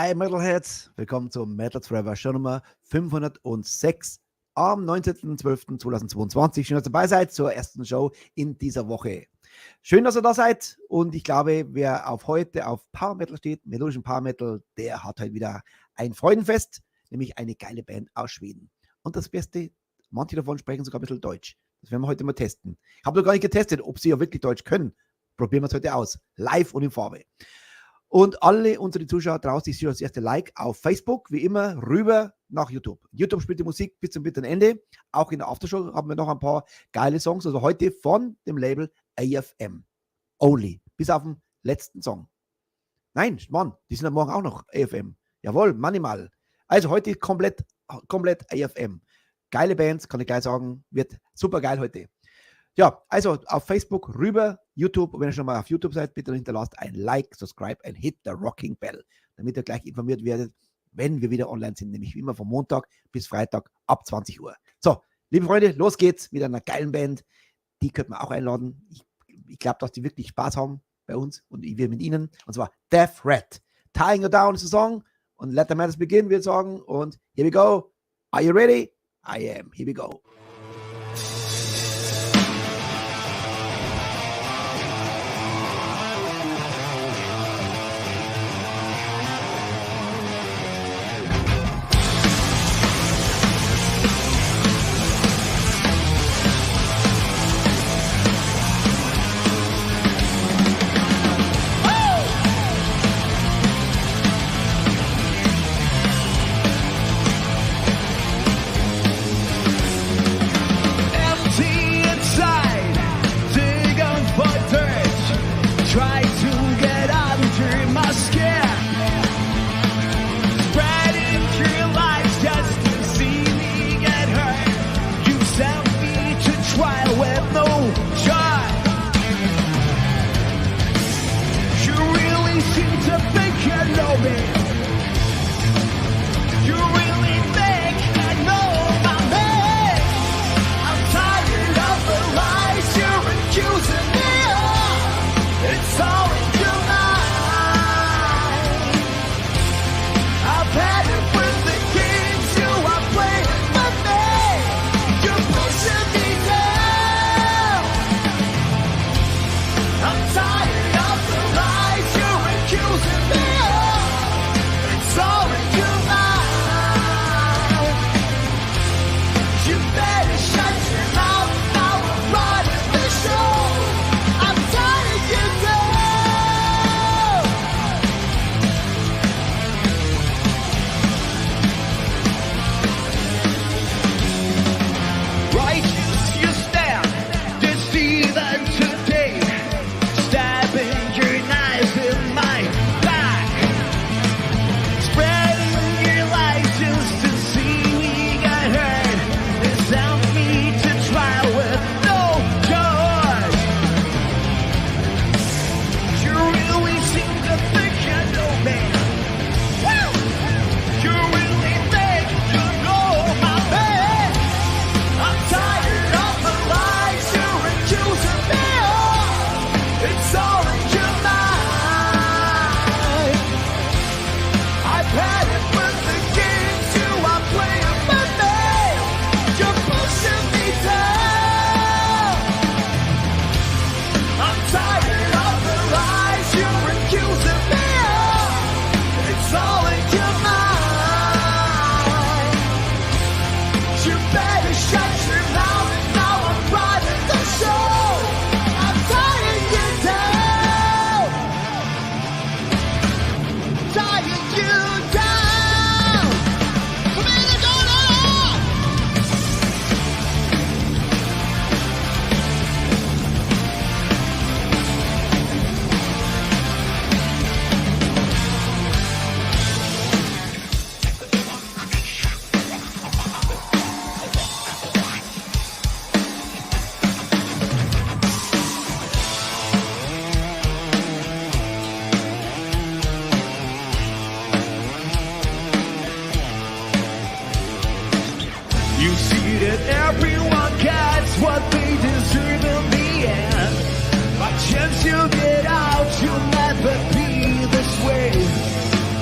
Hi Metalheads, willkommen zum METALHEADS FOREVER Show Nummer 506 am 19.12.2022. Schön, dass ihr dabei seid zur ersten Show in dieser Woche. Schön, dass ihr da seid und ich glaube, wer heute auf Power Metal steht, melodischen Power Metal, der hat heute wieder ein Freudenfest, nämlich eine geile Band aus Schweden. Und das Beste, manche davon sprechen sogar ein bisschen Deutsch. Das werden wir heute mal testen. Ich habe noch gar nicht getestet, ob sie ja wirklich Deutsch können. Probieren wir es heute aus, live und in Farbe. Und alle unsere Zuschauer draußen, ich sehe das erste Like auf Facebook, wie immer, rüber nach YouTube. YouTube spielt die Musik bis zum bitteren Ende. Auch in der Aftershow haben wir noch ein paar geile Songs. Also heute von dem Label AFM. Only. Bis auf den letzten Song. Nein, Mann, die sind am Morgen auch noch AFM. Jawohl, manimal. Also heute komplett AFM. Geile Bands, kann ich gleich sagen. Wird super geil heute. Ja, also auf Facebook rüber, YouTube, und wenn ihr schon mal auf YouTube seid, bitte hinterlasst ein Like, Subscribe and hit the rocking bell, damit ihr gleich informiert werdet, wenn wir wieder online sind, nämlich wie immer von Montag bis Freitag ab 20 Uhr. So, liebe Freunde, los geht's mit einer geilen Band. Die könnte man auch einladen. Ich glaube, dass die wirklich Spaß haben bei uns und wir mit ihnen. Und zwar Death Red. Tying You Down ist der Song und Let the Madness Begin, würde ich sagen. Und here we go. Are you ready? I am. Here we go.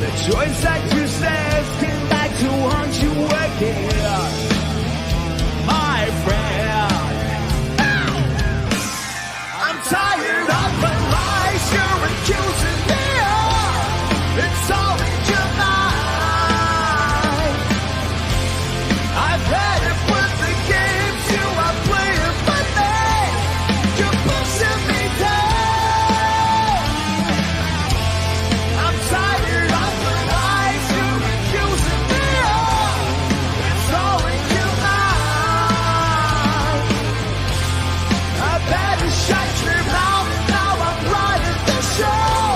The choice that you said came back to haunt you again, my friend. I'm tired of the lies you're accusing me of. It's all in your mind. I've had it with the games you are playing with me. You're pushing me down. I'm tired of the lies you're accusing me of. It's all in your mind. I've had to shut your mouth, now I'm running the show.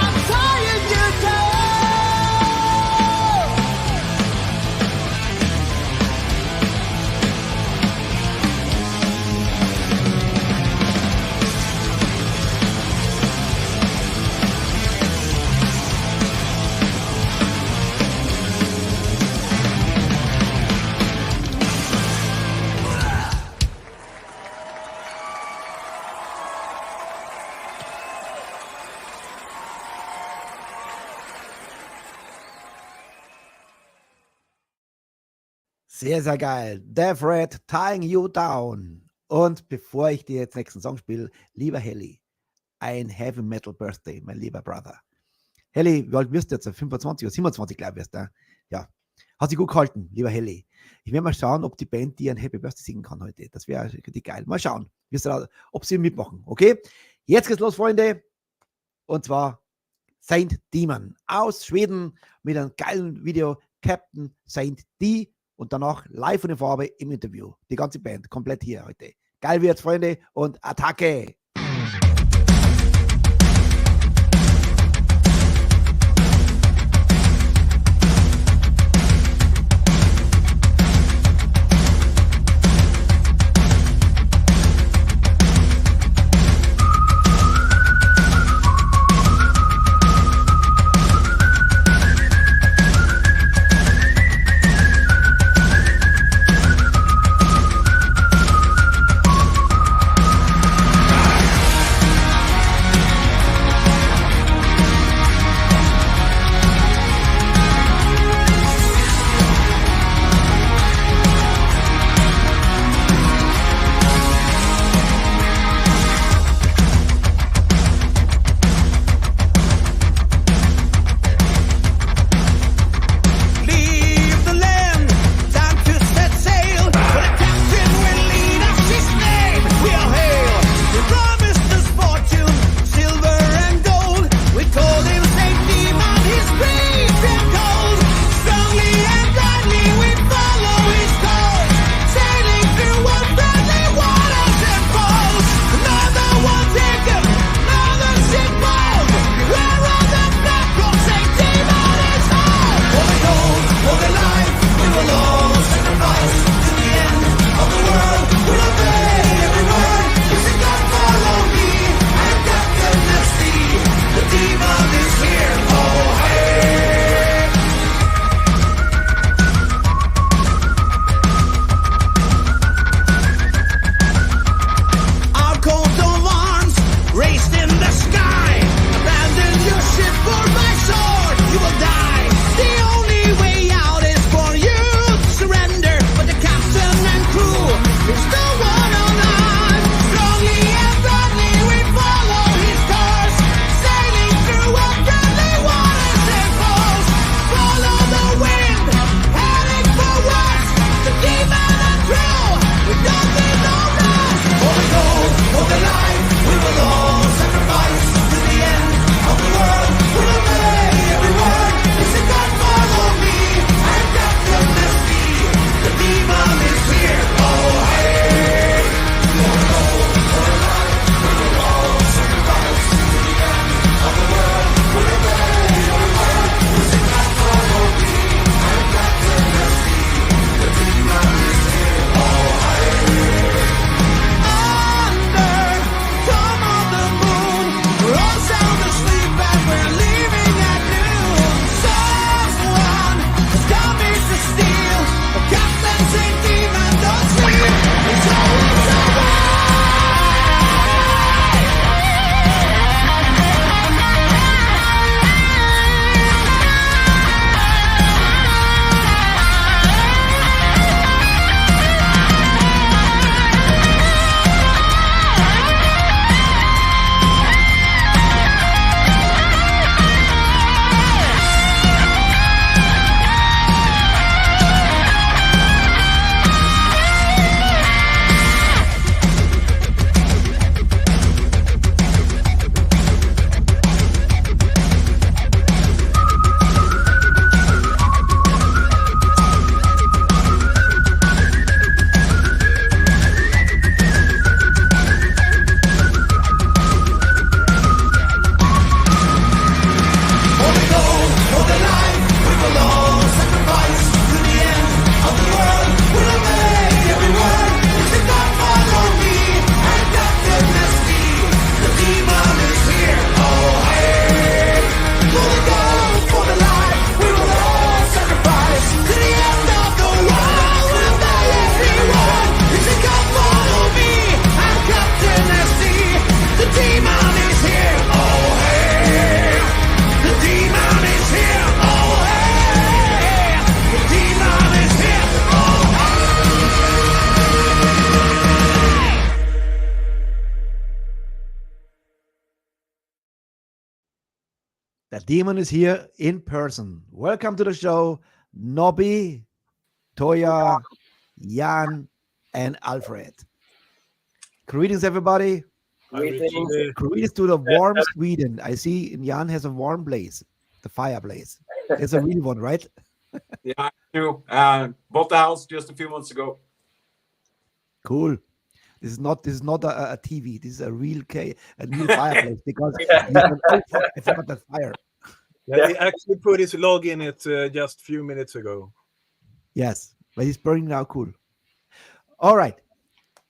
I'm tying you down. Sehr, sehr geil. Death Red, Tying You Down. Und bevor ich dir jetzt nächsten Song spiele, lieber Helly, ein Heavy Metal Birthday, mein lieber Brother. Helly, wie alt wirst du jetzt? 25 oder 27, glaube ich, wirst du. Ja, hat sich gut gehalten, lieber Helly. Ich werde mal schauen, ob die Band dir ein Happy Birthday singen kann heute. Das wäre richtig geil. Mal schauen, ob sie mitmachen, okay? Jetzt geht's los, Freunde. Und zwar Saint Deamon aus Schweden mit einem geilen Video, Captain Saint D. Und danach live von der Farbe im Interview. Die ganze Band komplett hier heute. Geil wird's, Freunde, und Attacke! The Deamon is here in person. Welcome to the show, Nobby, Toya, Jan, and Alfred. Greetings, everybody. Greetings to the warm Sweden. I see Jan has a warm place, the fireplace. It's a real one, right? Yeah, I do. Bought the house just a few months ago. Cool. This is not a TV. This is a real fireplace because you can it's not that fire. Yeah, he actually put his log in it just a few minutes ago. Yes, but he's burning now. Cool. All right,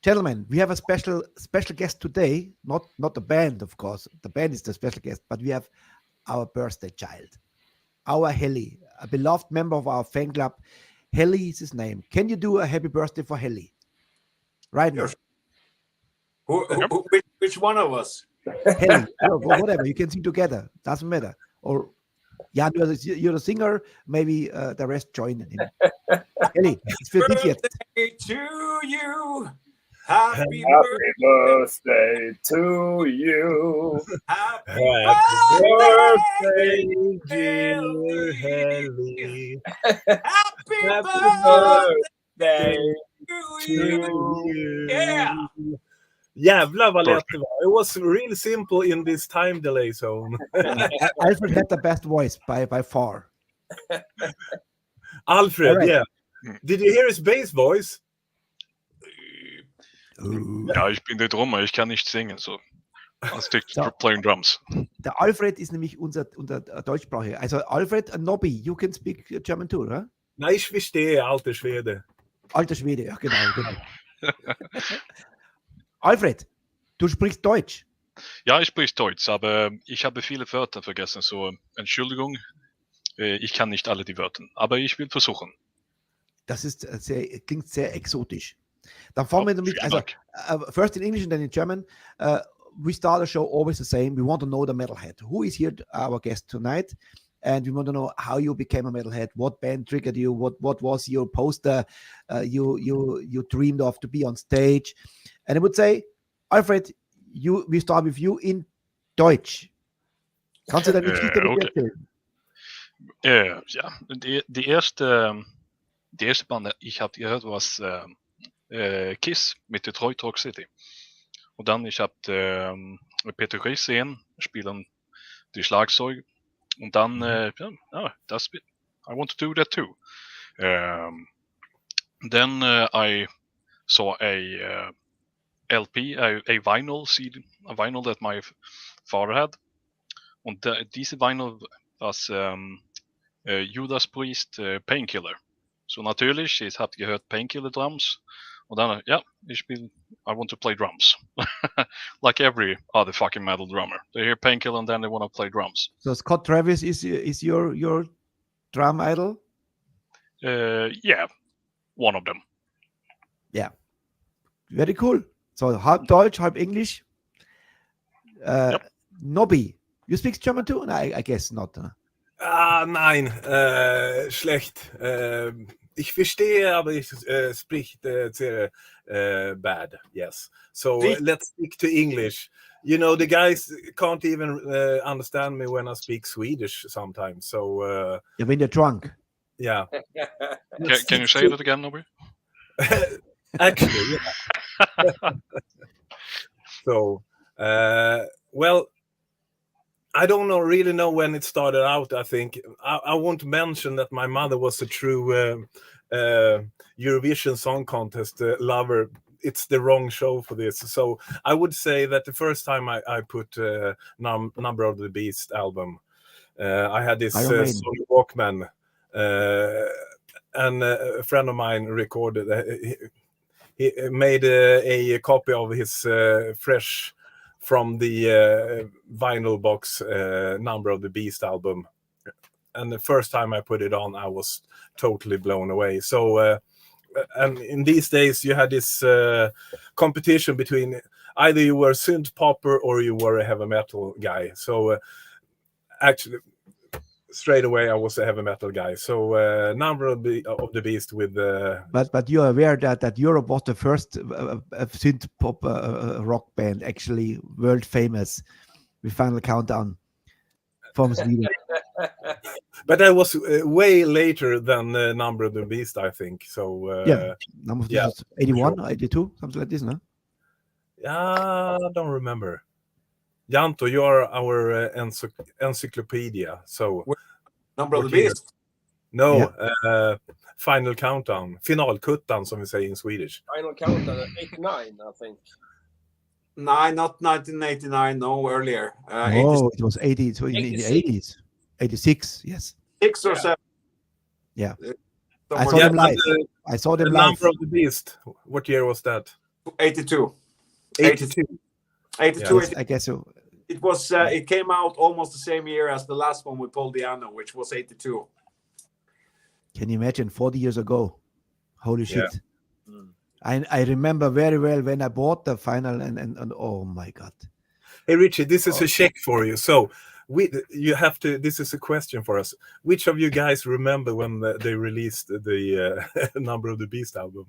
gentlemen, we have a special guest today. Not the band, of course. The band is the special guest, but we have our birthday child, our Heli, a beloved member of our fan club. Heli is his name. Can you do a happy birthday for Heli? Right now. Which one of us? Heli, whatever. You can sing together. Doesn't matter. Or Jan, you're the singer. Maybe the rest join in. Heli, it's für dich jetzt. Birthday to you. Happy birthday to you. Happy birthday, dear Heli. Happy Birthday to you. Yeah. Jävlar vad lätt det var. It was really simple in this time delay zone. Alfred had the best voice by far. Alfred, right. yeah. Did you hear his bass voice? Ja, ich bin der Drummer, ich kann nicht singen, so. I stick to playing drums. Der Alfred ist nämlich unser Deutschsprache. Also Alfred and Nobby, you can speak German too, right? Nein, ich verstehe, alter Schwede. Alter Schwede, ja genau. Alfred, du sprichst Deutsch. Ja, ich spreche Deutsch, aber ich habe viele Wörter vergessen, so Entschuldigung, ich kann nicht alle die Wörter, aber ich will versuchen. Das ist klingt sehr exotisch. Dann fangen wir damit, also first in English and then in German. We start the show always the same. We want to know the metalhead. Who is here, our guest tonight? And we want to know how you became a metalhead. What band triggered you? What was your poster you dreamed of to be on stage? And I would say, Alfred, we start with you in Deutsch. Kannst du deine Geschichte erzählen? Ja, die erste Band, ich habe gehört, was Kiss mit Detroit Rock City. Und dann, ich habe Peter Chris gesehen, spielen die Schlagzeug. Und dann, I want to do that too. Then I saw a LP, a vinyl CD, a vinyl that my father had. Und diese Vinyl was Judas Priest Painkiller. So natürlich, ich habe gehört Painkiller Drums. Und dann, I want to play drums. Like every other fucking metal drummer. They hear Painkiller and then they want to play drums. So Scott Travis is your drum idol? Yeah, one of them. Yeah. Very cool. So halb Deutsch, halb English. Yep. Nobby, you speak German too? No, I guess not. Nein, schlecht. Ich verstehe, aber ich spreche sehr bad. Yes. So let's stick to English. You know, the guys can't even understand me when I speak Swedish sometimes. So when you're drunk. Yeah. Can you say that again, Nobby? Actually, yeah. So, well, I don't really know when it started out. I think I won't mention that my mother was a true Eurovision Song Contest lover. It's the wrong show for this. So I would say that the first time I put Number of the Beast album, I had this Sony Walkman, and a friend of mine recorded. He made a copy of his fresh from the vinyl box Number of the Beast album. And the first time I put it on, I was totally blown away. So, and in these days, you had this competition between either you were a synth popper or you were a heavy metal guy. So, actually, straight away, I was a heavy metal guy. So, Number of the Beast with... But you're aware that Europe was the first synth pop rock band, actually world famous with Final Countdown. from Sweden. But that was way later than Number of the Beast, I think. So Yeah, number of yeah, this is 81 sure. or 82, something like this, no? I don't remember. Janto, you are our encyclopedia. So Number of what the year? Beast. No, Final Countdown. Finalkuttan, som vi säger in Swedish. Final Countdown, 89, I think. No, not 1989. No, earlier. Oh, it was 80, so in the 86. 80s. 86, yes. 86 or Yeah. 7. Yeah. I Somewhere saw them but live. I saw the them live. Number of the Beast. What year was that? 82. 82. 82. Yes, I guess so. It was. It came out almost the same year as the last one with Paul Diano, which was 82. Can you imagine 40 years ago? Holy Yeah. shit. I remember very well when I bought the final and oh my God. Hey, Richie, this is a check for you. So you have to. This is a question for us. Which of you guys remember when they released the Number of the Beast album?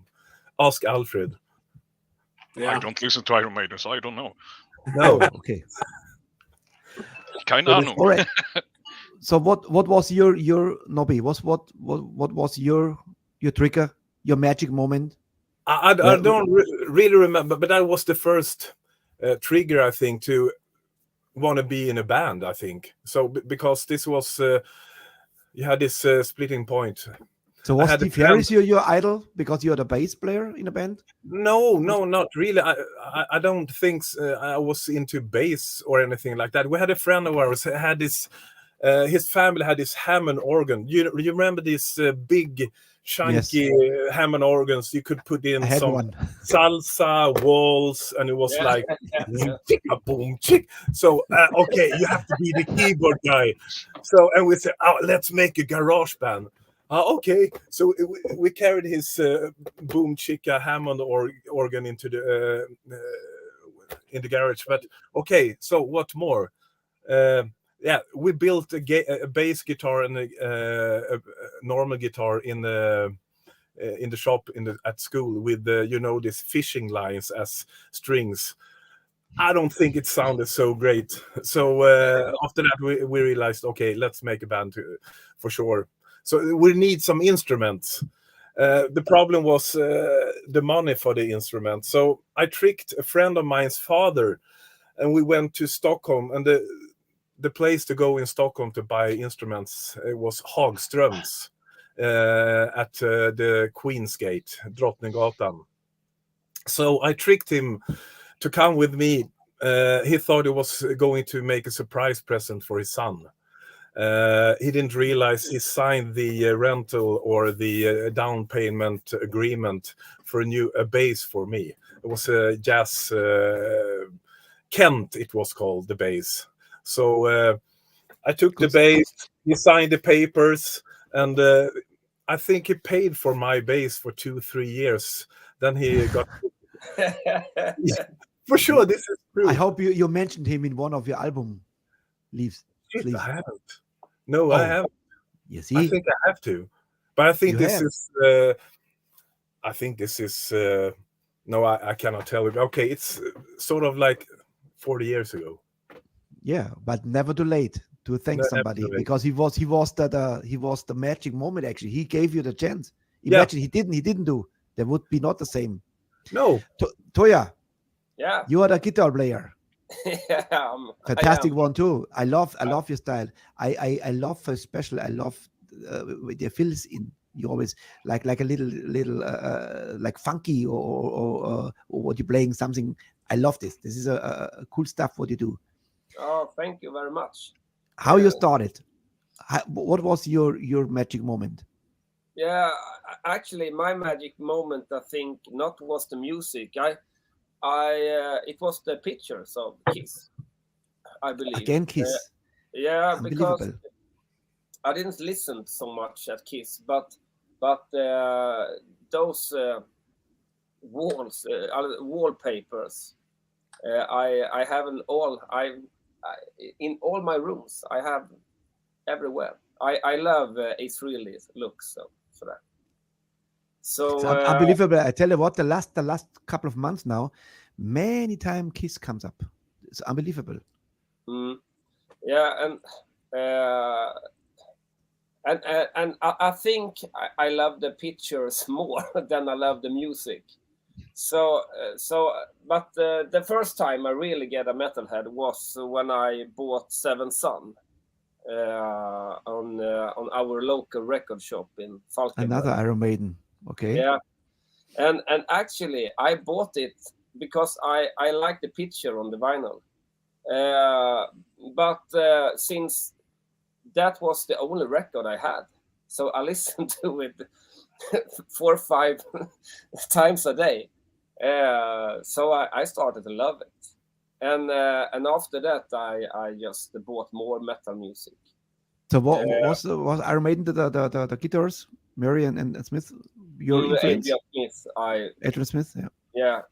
Ask Alfred. Yeah. I don't listen to Iron Maiden, so I don't know. No. Okay. Kind So of this- know. all right. So what was your Nobby? What was your trigger, your magic moment? I don't really remember, but that was the first trigger, I think, to want to be in a band. I think so because this was you had this splitting point. So was had a Steve Harris your idol because you're the bass player in a band? No, not really. I don't think I was into bass or anything like that. We had a friend of ours had this. His family had this Hammond organ. You remember these big, chunky Hammond organs? You could put in I had some one. salsa walls, and it was Yeah. like boom, chick. So okay, you have to be the keyboard guy. So and we said, oh, let's make a garage band. Okay, so we carried his boom chicka Hammond organ into the in the garage. But okay, so what more? Yeah, we built a bass guitar and a normal guitar in the shop at school with these fishing lines as strings. I don't think it sounded so great. So after that, we realized, okay, let's make a band for sure. So we need some instruments. The problem was the money for the instrument. So I tricked a friend of mine's father, and we went to Stockholm. And the place to go in Stockholm to buy instruments was Hagströms at the Queen's Gate, Drottninggatan. So I tricked him to come with me. He thought he was going to make a surprise present for his son. He didn't realize he signed the rental or the down payment agreement for a bass for me. It was a jazz Kent, it was called, the bass. So I took the bass, he signed the papers, and I think he paid for my bass for 2-3 years. Then he got... For sure, this is true. I hope you mentioned him in one of your album leaves. Shit, I haven't. No, I haven't. Yes, I think I have to. But I think You this have. is... I think this is... no, I cannot tell you. Okay, it's sort of like 40 years ago. Yeah, but never too late to thank Never somebody too late. because he was the magic moment. Actually, he gave you the chance. Imagine he didn't do. That would be not the same. No. Toya, Yeah. you are the guitar player. Yeah, Fantastic one too. I love your style. I love especially. I love the fills in. You always like a little like funky or what you're playing something. I love this. This is a cool stuff. What you do. Oh, thank you very much. How you started? What was your magic moment? Yeah, actually, my magic moment, I think, not was the music. It was the pictures of Kiss, I believe. Again, Kiss. Yeah, because Unbelievable. I didn't listen so much at Kiss, but those wallpapers, I have in all my rooms. I have everywhere. I love Israeli looks for that. So It's unbelievable. I tell you what, the last couple of months now, many times Kiss comes up. It's unbelievable. Yeah, and And I think I love the pictures more than I love the music. But the first time I really get a metalhead was when I bought Seven Son on our local record shop in Falkenberg. Another Iron Maiden. Okay. Yeah, and actually I bought it because I like the picture on the vinyl. But since that was the only record I had, so I listened to it 4 or 5 times a day. So I started to love it, and after that I just bought more metal music. So what was Iron Maiden the guitars, Murray and Smith, your influence? Adrian Smith, yeah. Yeah,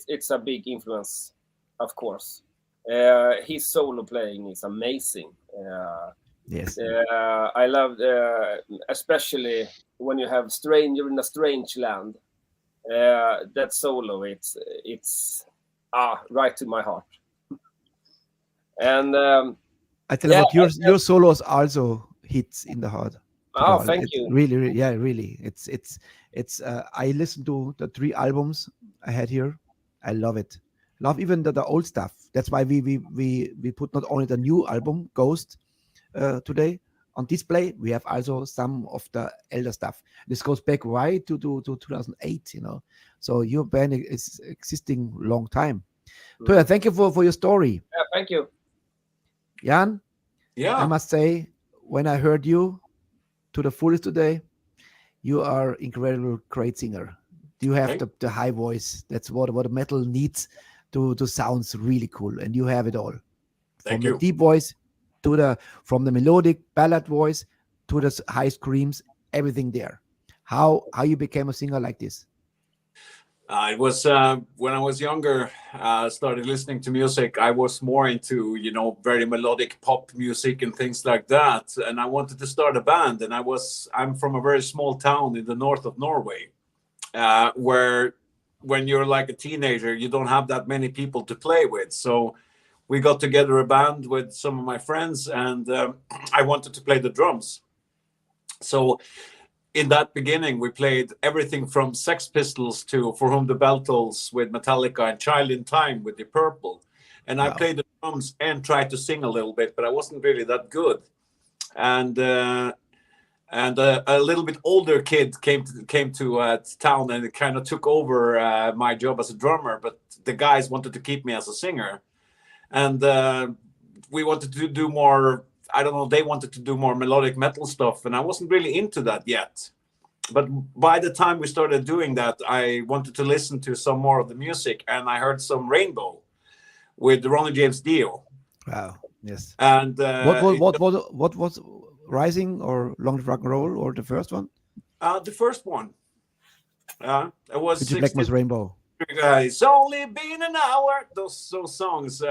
it's a big influence, of course. His solo playing is amazing. Yes. I love, especially when you have "Stranger in a Strange Land." That solo, it's right to my heart. And I tell you what, your solos also hits in the heart. Thank you. Really, yeah, really. It's. I listened to the 3 albums I had here. I love it. Love even the old stuff. That's why we put not only the new album Ghost today on display. We have also some of the elder stuff. This goes back right to 2008. So your band is existing long time. Toya, thank you for your story. Yeah, thank you. Jan, Yeah. I must say, when I heard you to the fullest today, you are incredible, great singer. You have the high voice. That's what metal needs to sounds really cool, and you have it all. Thank From you. the deep voice from the melodic ballad voice to the high screams, everything there. How you became a singer like this? It was when I was younger, started listening to music. I was more into, very melodic pop music and things like that. And I wanted to start a band. And I'm from a very small town in the north of Norway, where when you're like a teenager, you don't have that many people to play with. So we got together a band with some of my friends, and I wanted to play the drums. So in that beginning, we played everything from Sex Pistols to For Whom the Bell Tolls with Metallica and Child in Time with Deep Purple. And I played the drums and tried to sing a little bit, but I wasn't really that good. And a little bit older kid came to town and it kind of took over my job as a drummer, but the guys wanted to keep me as a singer. And we wanted to do more, they wanted to do more melodic metal stuff, and I wasn't really into that yet. But by the time we started doing that, I wanted to listen to some more of the music, and I heard some Rainbow with Ronnie James Dio. Wow, yes. And what was Rising or Long Live Rock and Roll, or the first one? The first one. It was Pitch Blackmore's Rainbow. It's only been an hour. Those songs.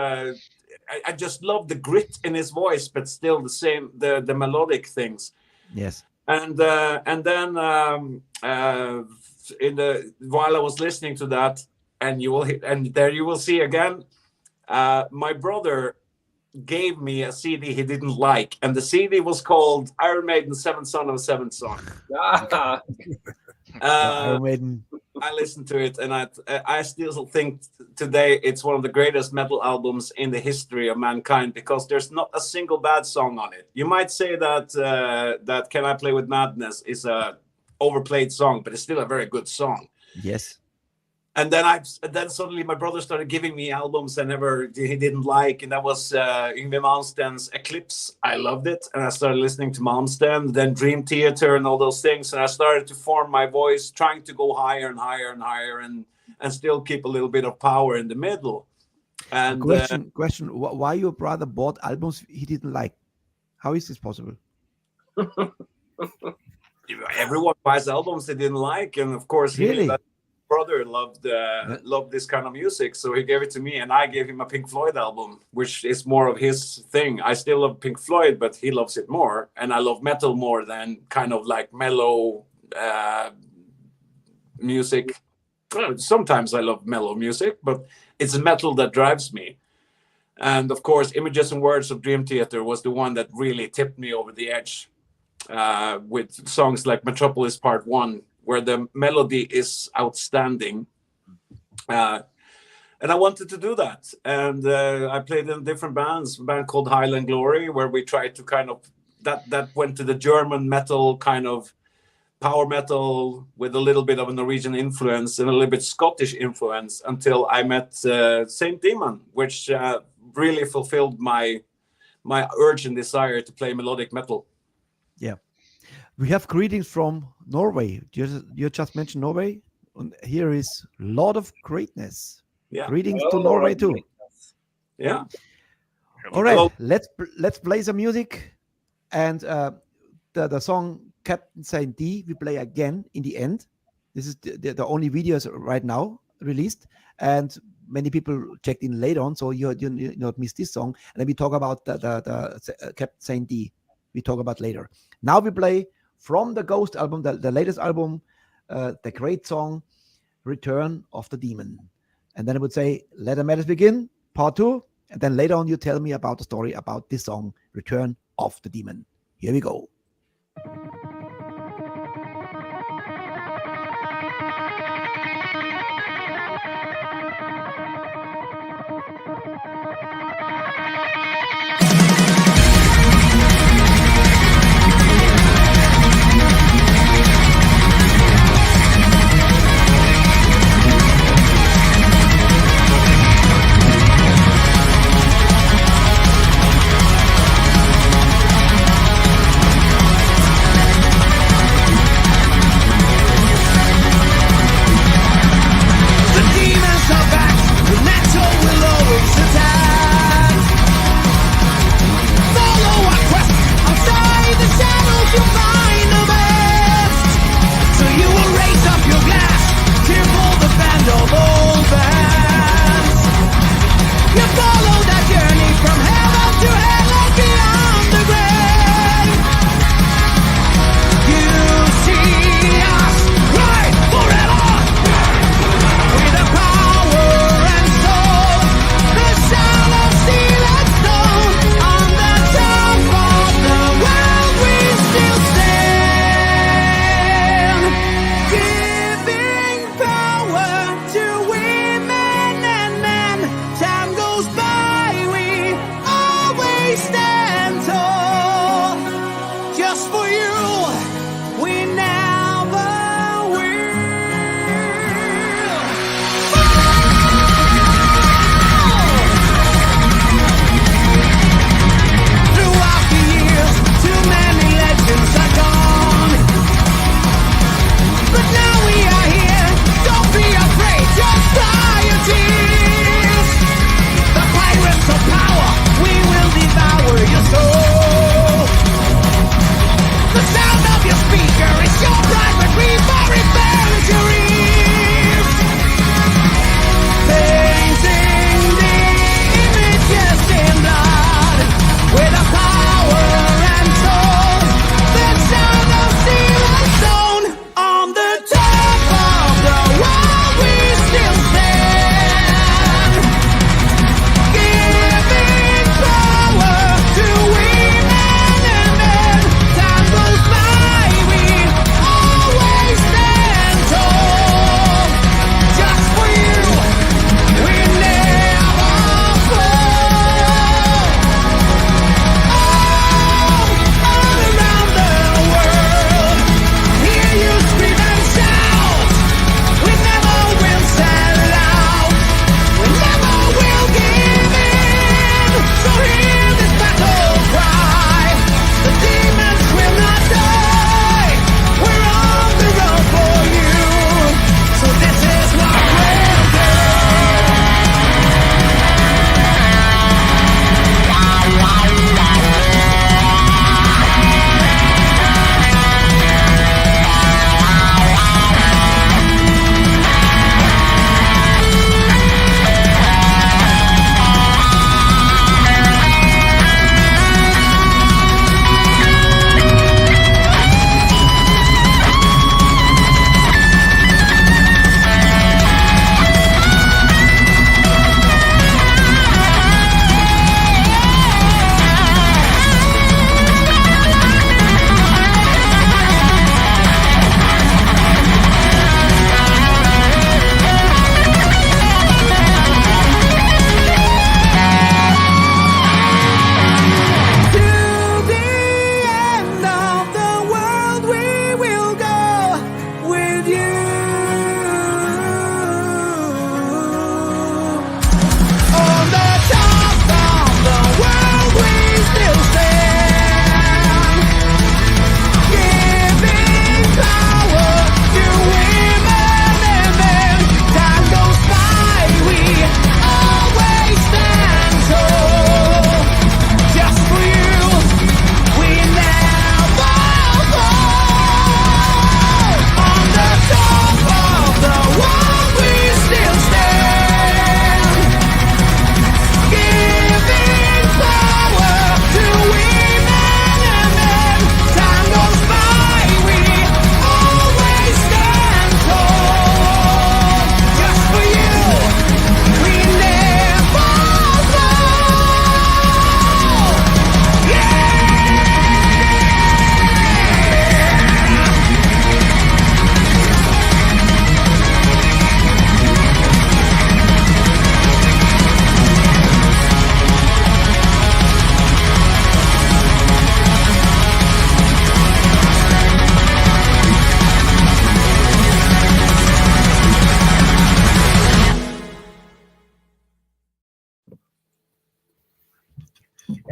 I just love the grit in his voice, but still the same, the melodic things. Yes. And then while I was listening to that, and there you will see again, my brother gave me a CD he didn't like, and the CD was called Iron Maiden, Seventh Son of a Seventh Son. Iron Maiden. I listened to it, and I still think today it's one of the greatest metal albums in the history of mankind, because there's not a single bad song on it. You might say that Can I Play With Madness is a overplayed song, but it's still a very good song. Yes. And then suddenly my brother started giving me albums he didn't like, and that was Yngwie Malmsteen's Eclipse. I loved it, and I started listening to Malmsteen, then Dream Theater and all those things, and I started to form my voice, trying to go higher and higher and higher, and still keep a little bit of power in the middle. And question: why your brother bought albums he didn't like? How is this possible? Everyone buys albums they didn't like, and of course really. Brother loved this kind of music, so he gave it to me, and I gave him a Pink Floyd album, which is more of his thing. I still love Pink Floyd, but he loves it more, and I love metal more than kind of like mellow music. Well, sometimes I love mellow music, but it's metal that drives me. And of course, Images and Words of Dream Theater was the one that really tipped me over the edge, with songs like Metropolis Part 1, where the melody is outstanding. And I wanted to do that. And I played in different bands, a band called Highland Glory, where we tried to kind of, that went to the German metal kind of power metal with a little bit of a Norwegian influence and a little bit Scottish influence, until I met Saint Deamon, which really fulfilled my urge and desire to play melodic metal. Yeah. We have greetings from Norway. You just mentioned Norway. And here is a lot of greatness. Yeah. Greetings to Norway too. Yeah. All right, Hello. let's play some music, and the song Captain Saint D we play again in the end. This is the only videos right now released, and many people checked in later on, so you not miss this song. And then we talk about the Captain Saint D. We talk about later. Now we play from the Ghost album, the latest album, the great song Return of the Demon. And then I would say, Let the Madness Begin, part 2. And then later on, you tell me about the story about this song, Return of the Demon. Here we go.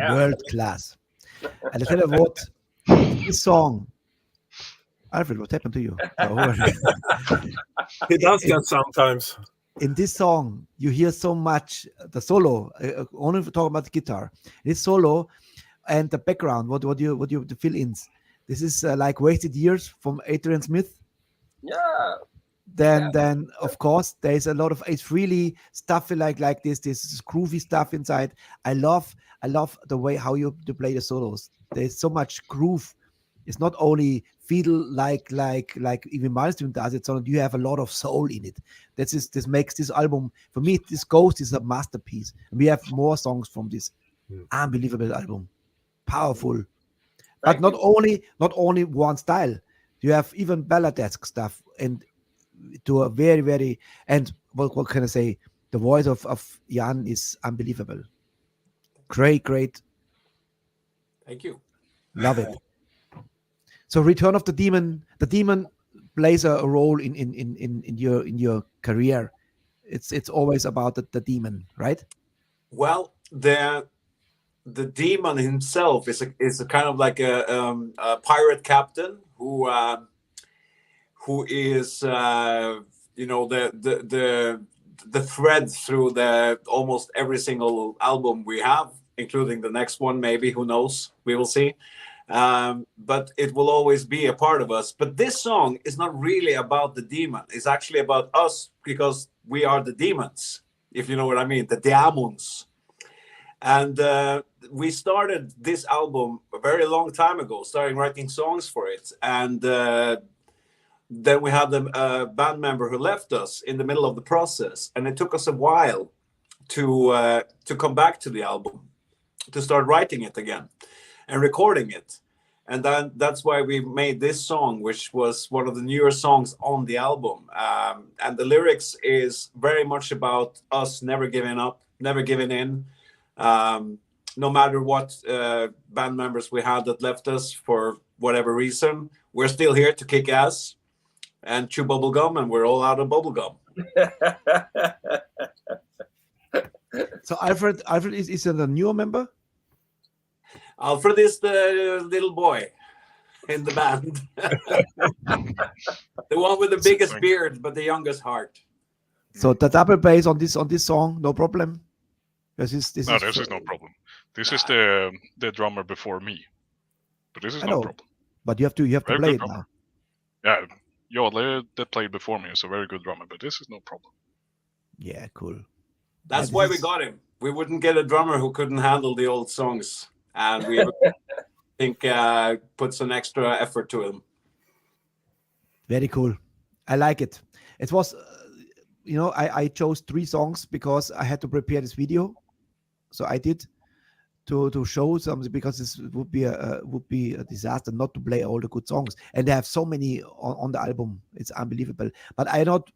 Yeah. World class. And I tell you what, this song, Alfred, what happened to you? He does that sometimes. In this song, you hear so much the solo. Only talk about the guitar. This solo and the background. What do you the fill-ins? This is like Wasted Years from Adrian Smith. Yeah. Then of course there's a lot of, it's really stuffy like this groovy stuff inside. I love the way how you play the solos. There's so much groove. It's not only feel like even Milestone does it, so you have a lot of soul in it. This makes this album, for me, this Ghost is a masterpiece. And we have more songs from this unbelievable album. Powerful. But not only one style. You have even balladesque stuff, and to a very, very, and what can I say? The voice of Jan is unbelievable. Great. Thank you. Love it. So Return of the Deamon. The Deamon plays a role in your career. It's always about the demon, right? Well, the demon himself is a kind of like a pirate captain who is the thread through the almost every single album we have, including the next one. Maybe, who knows? We will see. But it will always be a part of us. But this song is not really about the demon. It's actually about us, because we are the demons, if you know what I mean, the demons. And we started this album a very long time ago, starting writing songs for it. And then we had a band member who left us in the middle of the process. And it took us a while to come back to the album, to start writing it again and recording it. And then that's why we made this song, which was one of the newer songs on the album. And the lyrics is very much about us never giving up, never giving in. No matter what band members we had that left us for whatever reason, we're still here to kick ass and chew bubblegum, and we're all out of bubblegum. So Alfred is a newer member? Alfred is the little boy in the band. The one with the biggest beard, but the youngest heart. So the double bass on this song, no problem? This is no problem. This is the drummer before me. But this is no problem. But you have to play it drummer. now. Yeah, Jolle that played before me is a very good drummer, but this is no problem. Yeah, cool. That's why we got him. We wouldn't get a drummer who couldn't handle the old songs. And we think put some extra effort to him. Very cool. I like it. It was, I chose 3 songs because I had to prepare this video. So I did to show something, because this would be a disaster not to play all the good songs. And they have so many on the album. It's unbelievable. But I don't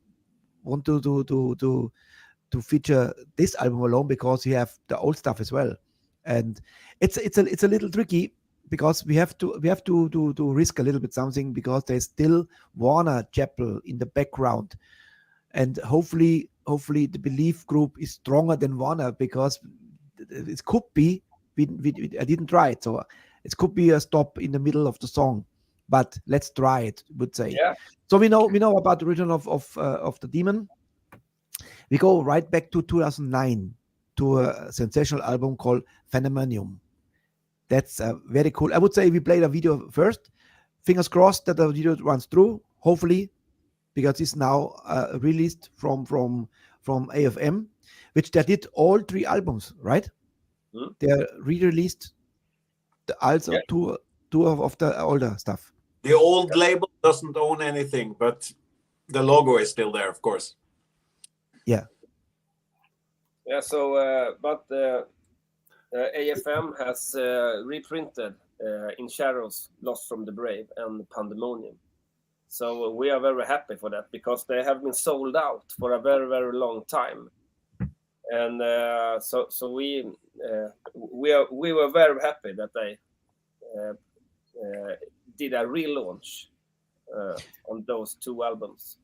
want to feature this album alone, because you have the old stuff as well. And it's a little tricky, because we have to risk a little bit something, because there's still Warner Chapel in the background, and hopefully the Belief group is stronger than Warner, because it could be I didn't try it, so it could be a stop in the middle of the song, but let's try it, would say. Yeah. So we know about the return of the demon. We go right back to 2009. To a sensational album called Phenomenon. That's very cool. I would say we played a video first. Fingers crossed that the video runs through, hopefully, because it's now released from AFM, which they did all 3 albums, right? They re-released also 2 of the older stuff. The old label doesn't own anything, but the logo is still there, of course. Yeah. Yeah, so but AFM has reprinted In Shadows, Lost from the Brave, and Pandemonium. So we are very happy for that, because they have been sold out for a very, very long time. And so we were very happy that they did a relaunch on those 2 albums.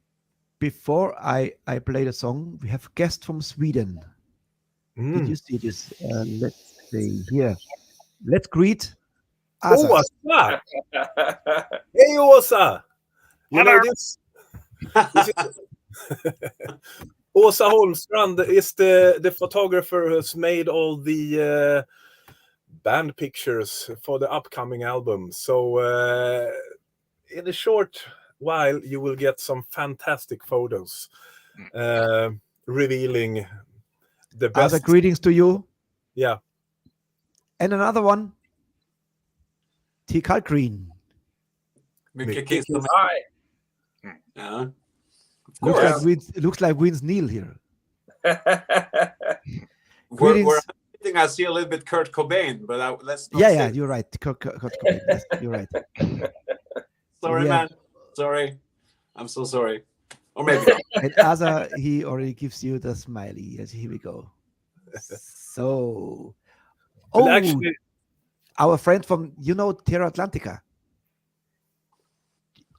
Before I play the song, we have a guest from Sweden. Did you see this? Let's see here. Let's greet Asa. Åsa! Hey Åsa! You know this is Åsa Holmstrand is the photographer who's made all the band pictures for the upcoming album. So in a short while you will get some fantastic photos revealing the best. Asa, greetings to you. Yeah. And another one, T. Kalkgreen. Mycket kiss to me. Hi. Yeah. Looks like Vince Neil here. We're Greetings. I see a little bit Kurt Cobain, but let's not Yeah, say yeah, it. you're right. Kurt Cobain. Yes, you're right. Sorry, Yeah. man. Sorry. I'm so sorry. Or maybe not. And Asa, he already gives you the smiley. Yes, here we go. So, Well, actually, our friend from, Terra Atlantica.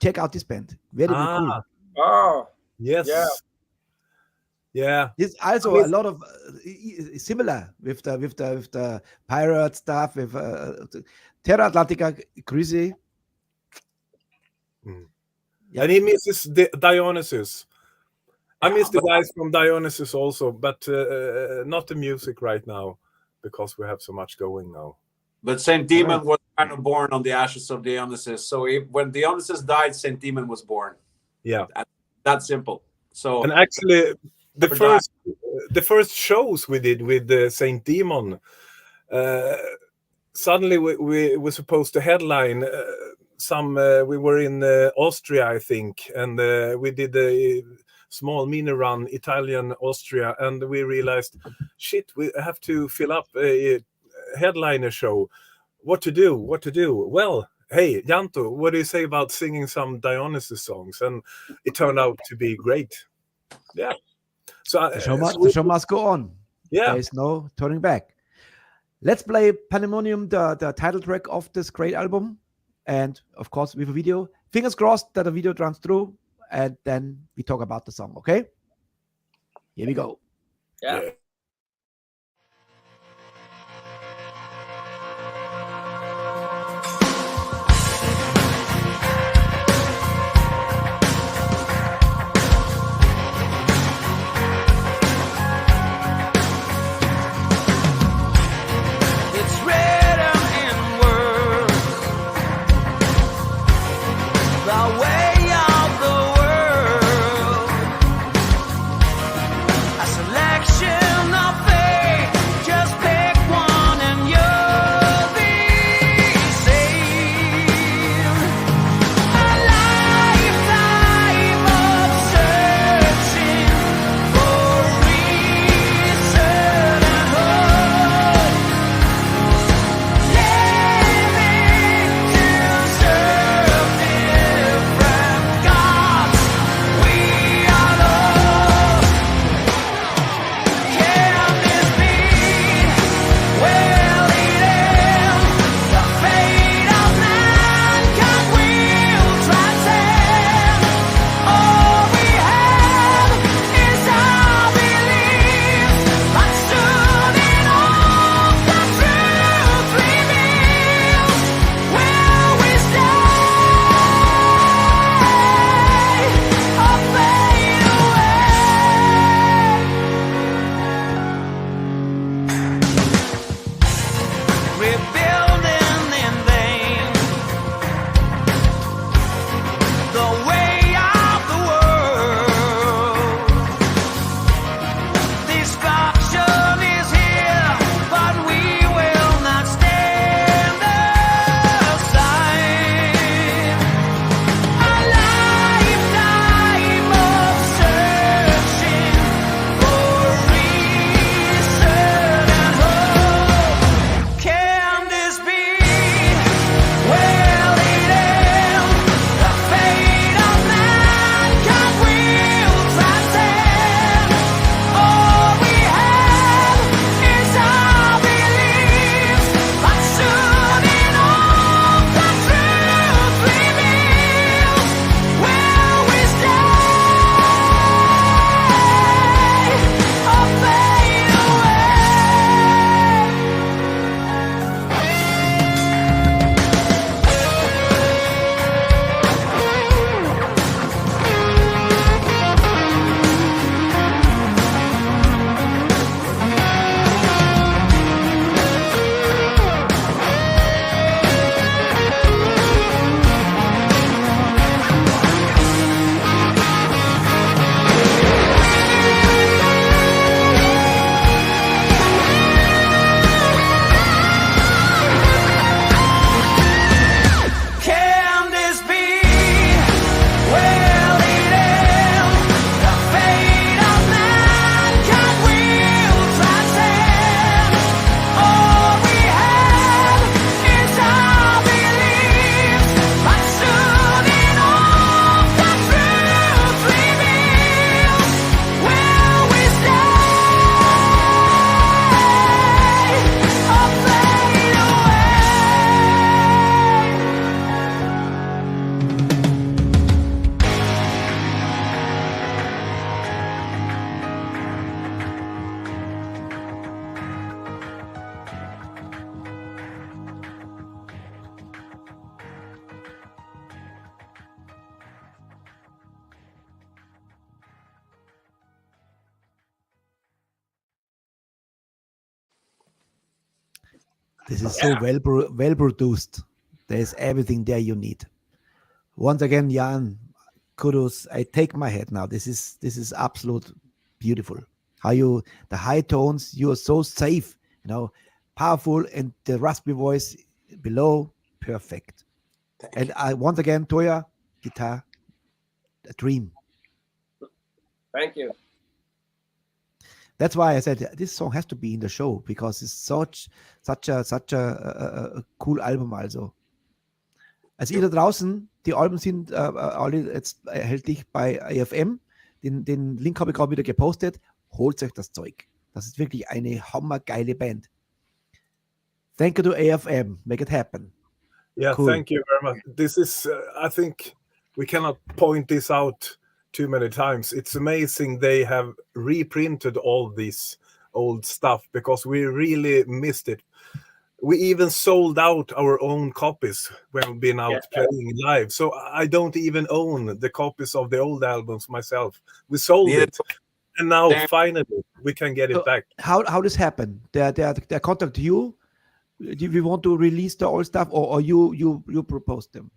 Check out this band. Very cool. Oh, yes. Yeah. Yeah. There's also a lot of similar with the pirate stuff. With Terra Atlantica, Grüße. Yeah. And he misses Dionysus. I miss the guys from Dionysus also, but not the music right now because we have so much going now. But Saint Deamon was kind of born on the ashes of Dionysus. So when Dionysus died, Saint Deamon was born. Yeah. That simple. So And actually, the first shows we did with Saint Deamon, suddenly we were supposed to headline we were in Austria, I think, and we did a small mini run, Italian, Austria, and we realized, shit, we have to fill up a headliner show. What to do? Well, hey, Janto, what do you say about singing some Dionysus songs? And it turned out to be great. Yeah. So The show must go on. yeah. There is no turning back. Let's play Pandemonium, the title track of this great album. And of course, with a video. Fingers crossed that the video runs through. And then we talk about the song, okay? Here we go. yeah. It's written in words, the way of the world, a selection This is so well produced. There's everything there you need. Once again, Jan, kudos. I take my head now. This is absolute beautiful. How you, the high tones, you are so safe, powerful, and the raspy voice below, perfect. And I once again, Toya, guitar, a dream. Thank you. That's why I said this song has to be in the show, because it's such a cool Album also. Also ihr da draußen, die Alben sind alle jetzt erhältlich bei AFM. Den Link habe ich gerade wieder gepostet. Holt euch das Zeug. Das ist wirklich eine hammergeile Band. Thank you to AFM. Make it happen. Yeah, Cool. thank you very much. This is, I think we cannot point this out too many times. It's amazing they have reprinted all this old stuff, because we really missed it. We even sold out our own copies when we've been out playing live. So I don't even own the copies of the old albums myself. We sold it. And now finally we can get it back. How this happened? They contact you? Do we want to release the old stuff, or you propose them?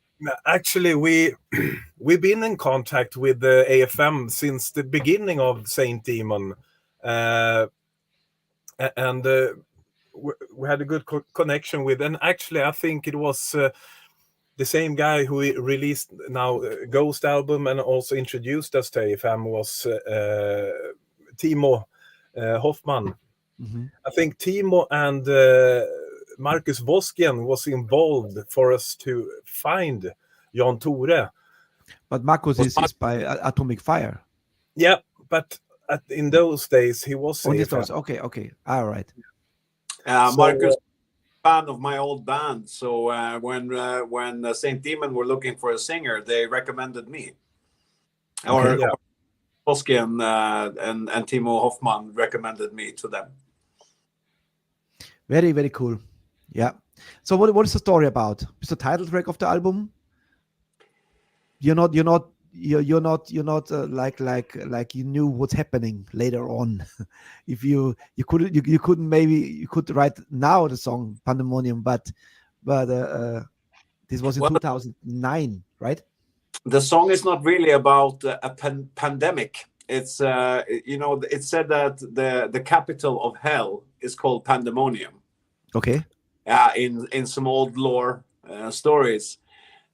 Actually, we've been in contact with the AFM since the beginning of Saint Deamon, and we had a good connection with. And actually, I think it was the same guy who released now Ghost album and also introduced us to AFM was Timo Hoffman. Mm-hmm. I think Timo and Marcus Voskian was involved for us to find Jan Tore. But Marcus is by Atomic Fire. Yeah, but in those days he was. Okay, all right. Marcus, fan of my old band. So when Saint Deamon were looking for a singer, they recommended me. Or Voskian and Timo Hoffman recommended me to them. Very, very cool. Yeah. So what is the story about? It's the title track of the album. You're not like you knew what's happening later on. If you could write now the song Pandemonium, but this was in 2009, right? The song is not really about a pandemic. It's it said that the capital of hell is called Pandemonium. Okay. In some old lore stories.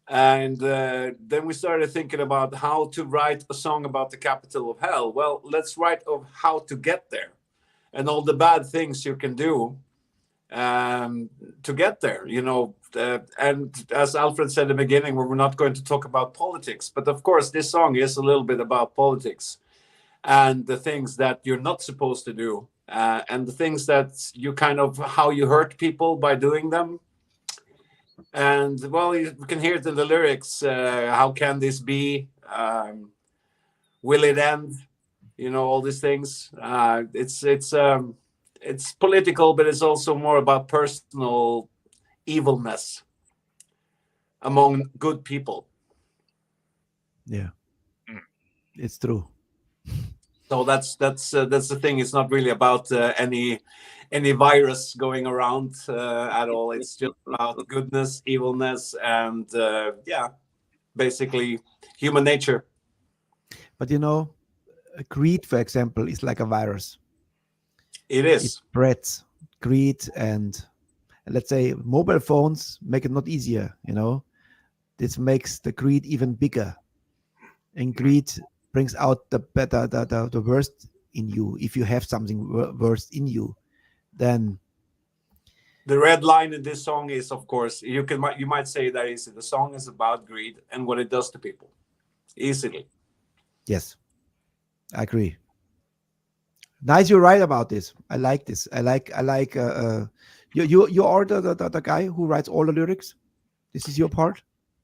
And then we started thinking about how to write a song about the capital of hell. Well, let's write of how to get there and all the bad things you can do to get there, and as Alfred said in the beginning, we're not going to talk about politics, but of course this song is a little bit about politics and the things that you're not supposed to do, and the things that you how you hurt people by doing them. And well, you can hear it in the lyrics. How can this be? Will it end? All these things. It's political, but it's also more about personal evilness among good people. Yeah, it's true. So that's the thing. It's not really about any virus going around at all. It's just about goodness, evilness, and basically human nature. But greed, for example, is like a virus. It is. It spreads. Greed, and let's say mobile phones make it not easier. This makes the greed even bigger, and greed brings out the worst in you. If you have something worse in you, then the red line in this song is, of course, you might say that the song is about greed and what it does to people easily. Yes, I agree. Nice, you're right about this. I like this. I like you are the guy who writes all the lyrics. This is your part.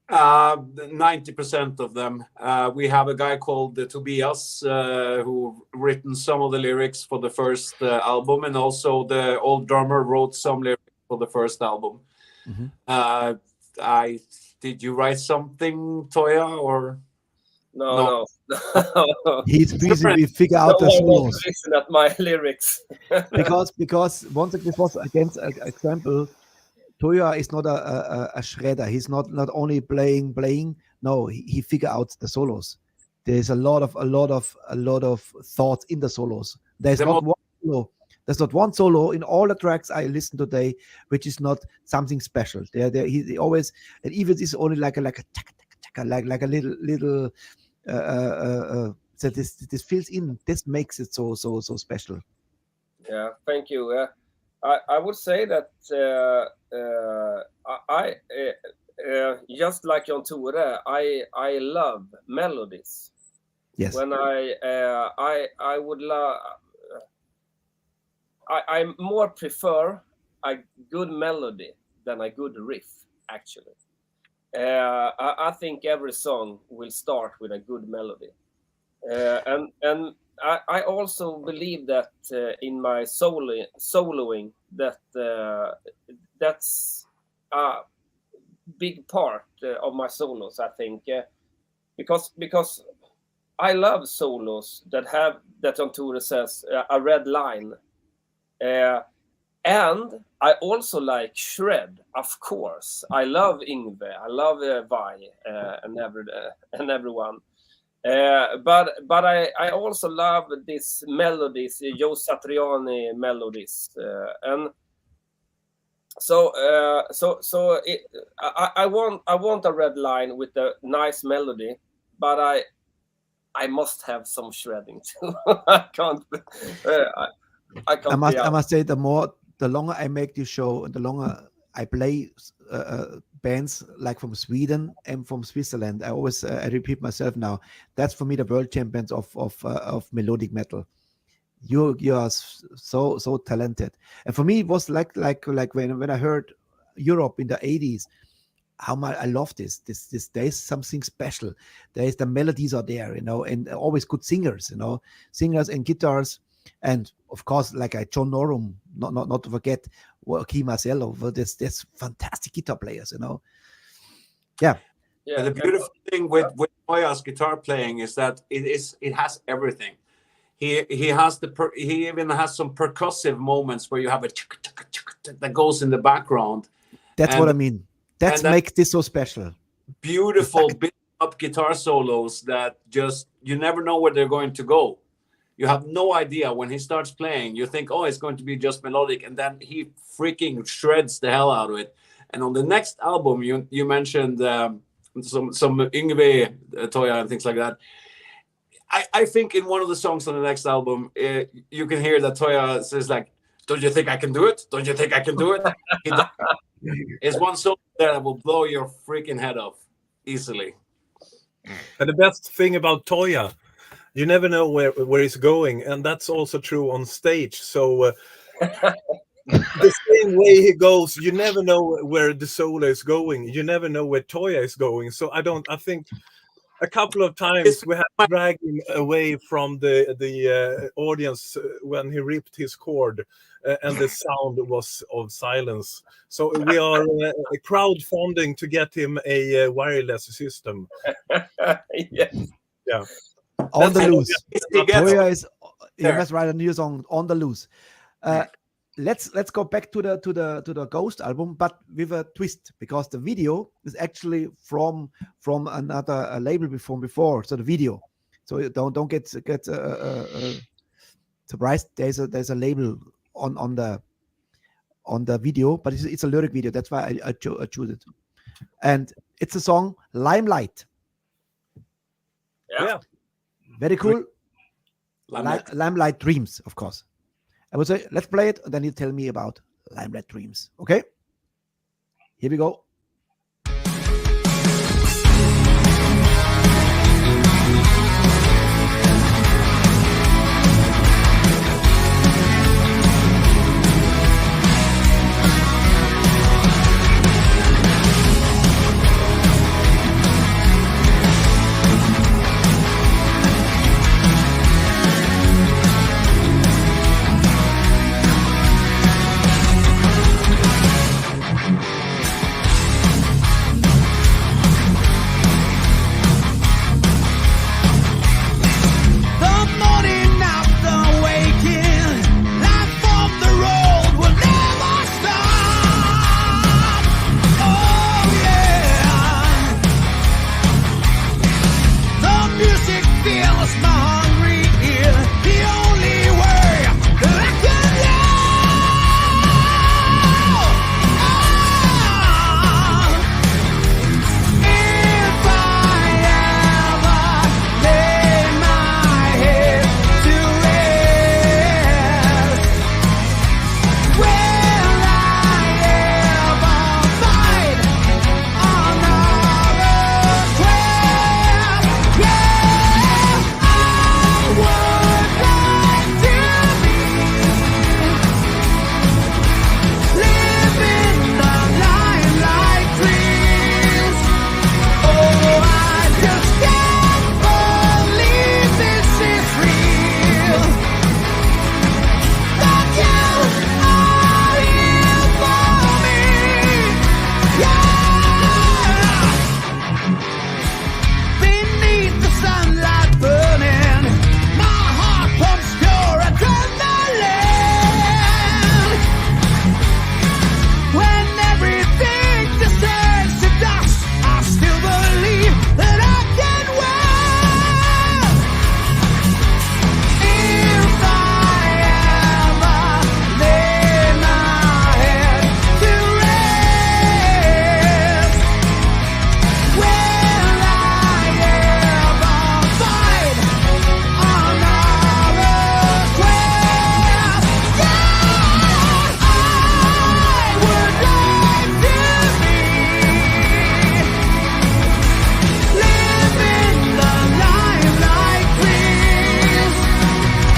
90% of them. We have a guy called Tobias who written some of the lyrics for the first album, and also the old drummer wrote some lyrics for the first album. Mm-hmm. Did you write something, Toya, or no? He's busy. We figure out the solos. Listen at my lyrics. because once this was against an example. Toya is not a shredder. He's not only playing. No, he figure out the solos. There's a lot of thoughts in the solos. There's not one solo. There's not one solo in all the tracks I listened today, which is not something special. He always, and even it's only like a little. So this fills in. This makes it so special. Yeah, thank you. I would say that I just like Jan Tore, I love melodies. Yes. When I would love. I more prefer a good melody than a good riff, actually. I think every song will start with a good melody. And I also believe that in my soloing that that's a big part of my solos, I think. Because I love solos that have, that Jan Tore says, a red line. And I also like shred, of course. I love Yngve, I love Vai, and everyone. But I also love these melodies, Joe Satriani melodies, and so I want a red line with a nice melody, but I must have some shredding too. I can't. I must say, the longer I make this show, and the longer I play bands like from Sweden and from Switzerland, I always I repeat myself now. That's for me the world champions of melodic metal. You are so talented, and for me it was like when I heard Europe in the 80s. How much I love this. There is something special. There is the melodies are there, and always good singers, singers and guitars. And of course, like John Norum, not to forget Joaquim Marcello, there's fantastic guitar players, Yeah. And the beautiful thing with Toya's guitar playing is that it has everything. He even has some percussive moments where you have a that goes in the background. That's what I mean. That makes this so special. Beautiful built up guitar solos that just you never know where they're going to go. You have no idea when he starts playing. You think, oh, it's going to be just melodic, and then he freaking shreds the hell out of it. And on the next album, you mentioned some Yngve, Toya, and things like that. I think in one of the songs on the next album, you can hear that Toya says like, "Don't you think I can do it? Don't you think I can do it?" It's one song that will blow your freaking head off easily. And the best thing about Toya, you never know where he's going, and that's also true on stage. So the same way he goes, you never know where the solo is going. You never know where Toya is going. So I think a couple of times we had to drag him away from the audience when he ripped his cord, and the sound was of silence. So we are crowdfunding to get him a wireless system. Yes. Yeah. On the loose. Toya is. You must write a new song on the loose. Let's go back to the Ghost album, but with a twist, because the video is actually from another label before. So the video. So don't get surprised. There's a label on the video, but it's a lyric video. That's why I chose it, and it's a song Limelight. Yeah. Very cool. Limelight Dreams, of course. I would say, let's play it, and then you tell me about Limelight Dreams. Okay? Here we go. the only way that I can live. If I ever lay my head to rest, will I ever find another quest? Yeah, I would like to be living the life like dreams. Oh, I just can't believe this is real. That you are here for me. Yeah. Beneath the sunlight burning, my heart pumps pure adrenaline. When everything just turns to dust, I still believe that I can win. If I ever lay my head to rest, will I ever find another quest? Yeah, I would like to be living the life like dreams.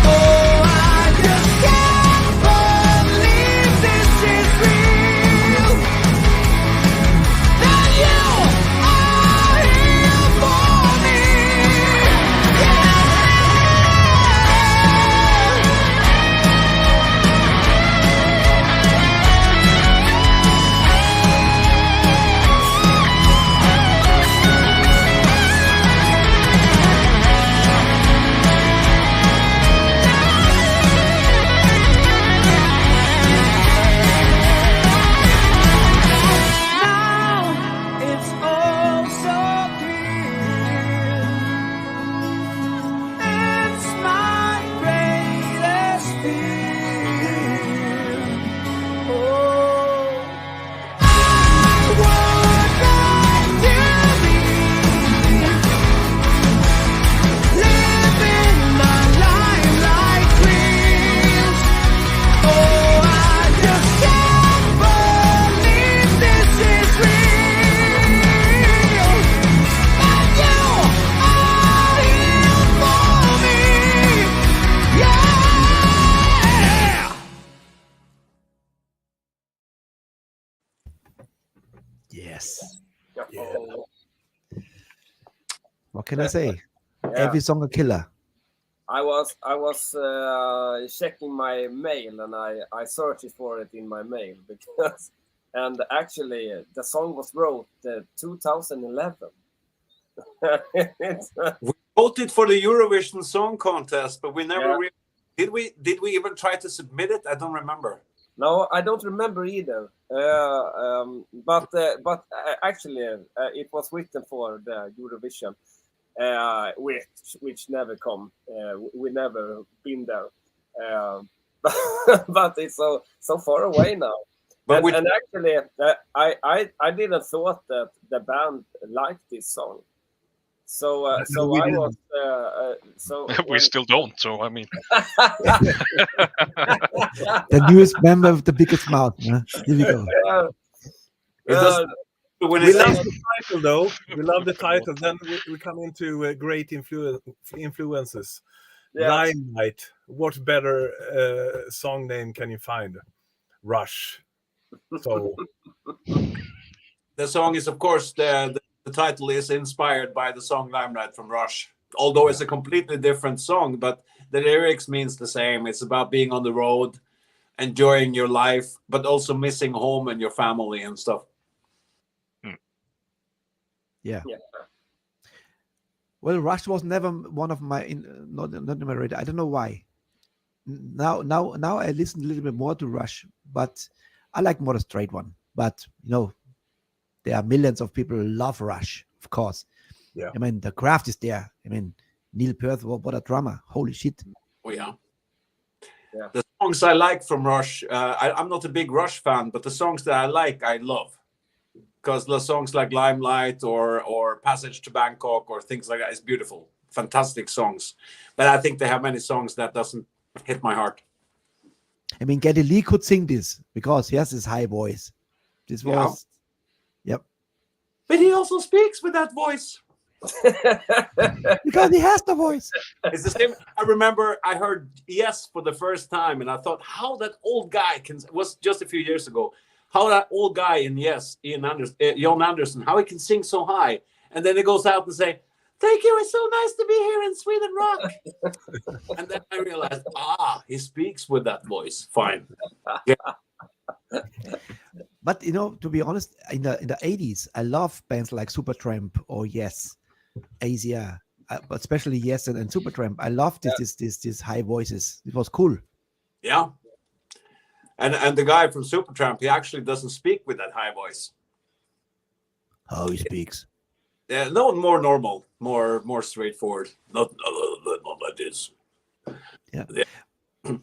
Oh, I just can't believe this is real. That you are here for me. Now it's all so clear. It's my greatest fear. Oh, I would like to be living the life like dreams. Oh, I just can't believe this is real. That you are here for me. Yeah. Yes. Yeah. What can I say? Yeah. Every song a killer. I was checking my mail and I searched for it in my mail because and actually the song was wrote 2011. It's, We voted for the Eurovision Song Contest, but we never Yeah. did we even try to submit it? I don't remember. no, I don't remember either. But actually it was written for the Eurovision, which never come. We never been there. But it's so far away now. But And actually, I didn't thought that the band liked this song. So I was so We still don't. So I mean, The newest member with the biggest mouth. Huh? Here we go. It doesn't- when We it love says the title, though. We love the title. Then we come into great influences. Yeah. Limelight. What better song name can you find? Rush. So the song is, of course, the title is inspired by the song Limelight from Rush. Although it's a completely different song, but the lyrics means the same. It's about being on the road, enjoying your life, but also missing home and your family and stuff. Yeah. Yeah. Well, Rush was never one of my not in my radar. I don't know why. Now I listen a little bit more to Rush, but I like more the straight one. But there are millions of people who love Rush, of course. Yeah. I mean, the craft is there. I mean, Neil Peart, what a drummer! Holy shit! Oh yeah. Yeah. The songs I like from Rush, I'm not a big Rush fan, but the songs that I like, I love. Because the songs like Limelight or Passage to Bangkok or things like that is beautiful. Fantastic songs. But I think they have many songs that doesn't hit my heart. I mean, Geddy Lee could sing this because he has this high voice. This was, yep. But he also speaks with that voice. Because he has the voice. It's the same. I remember I heard Yes for the first time, and I thought, how that old guy can, was just a few years ago, how that old guy in Yes, Jon Anderson, how he can sing so high. And then he goes out and say, thank you, it's so nice to be here in Sweden Rock. And then I realized, he speaks with that voice. Fine. Yeah. But you know, to be honest, in the 80s, I love bands like Supertramp or Yes, Asia, but especially Yes and Supertramp. I loved this high voices. It was cool. Yeah. And the guy from Supertramp, he actually doesn't speak with that high voice. How he speaks. Yeah, no, more normal, more straightforward. Not like this. Yeah. Yeah.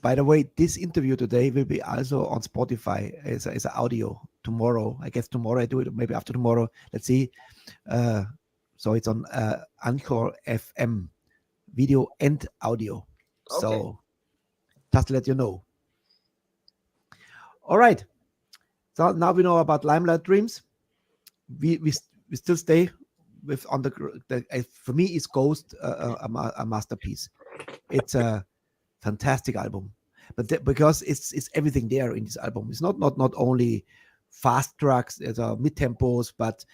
By the way, this interview today will be also on Spotify as an audio tomorrow. I guess tomorrow I do it, maybe after tomorrow. Let's see. So it's on Anchor FM, video and audio. Okay. So just to let you know. All right. So now we know about Limelight Dreams. We still stay with on the for me is Ghost a masterpiece. It's a fantastic album, but because it's everything there in this album. It's not only fast tracks, it's mid tempos, but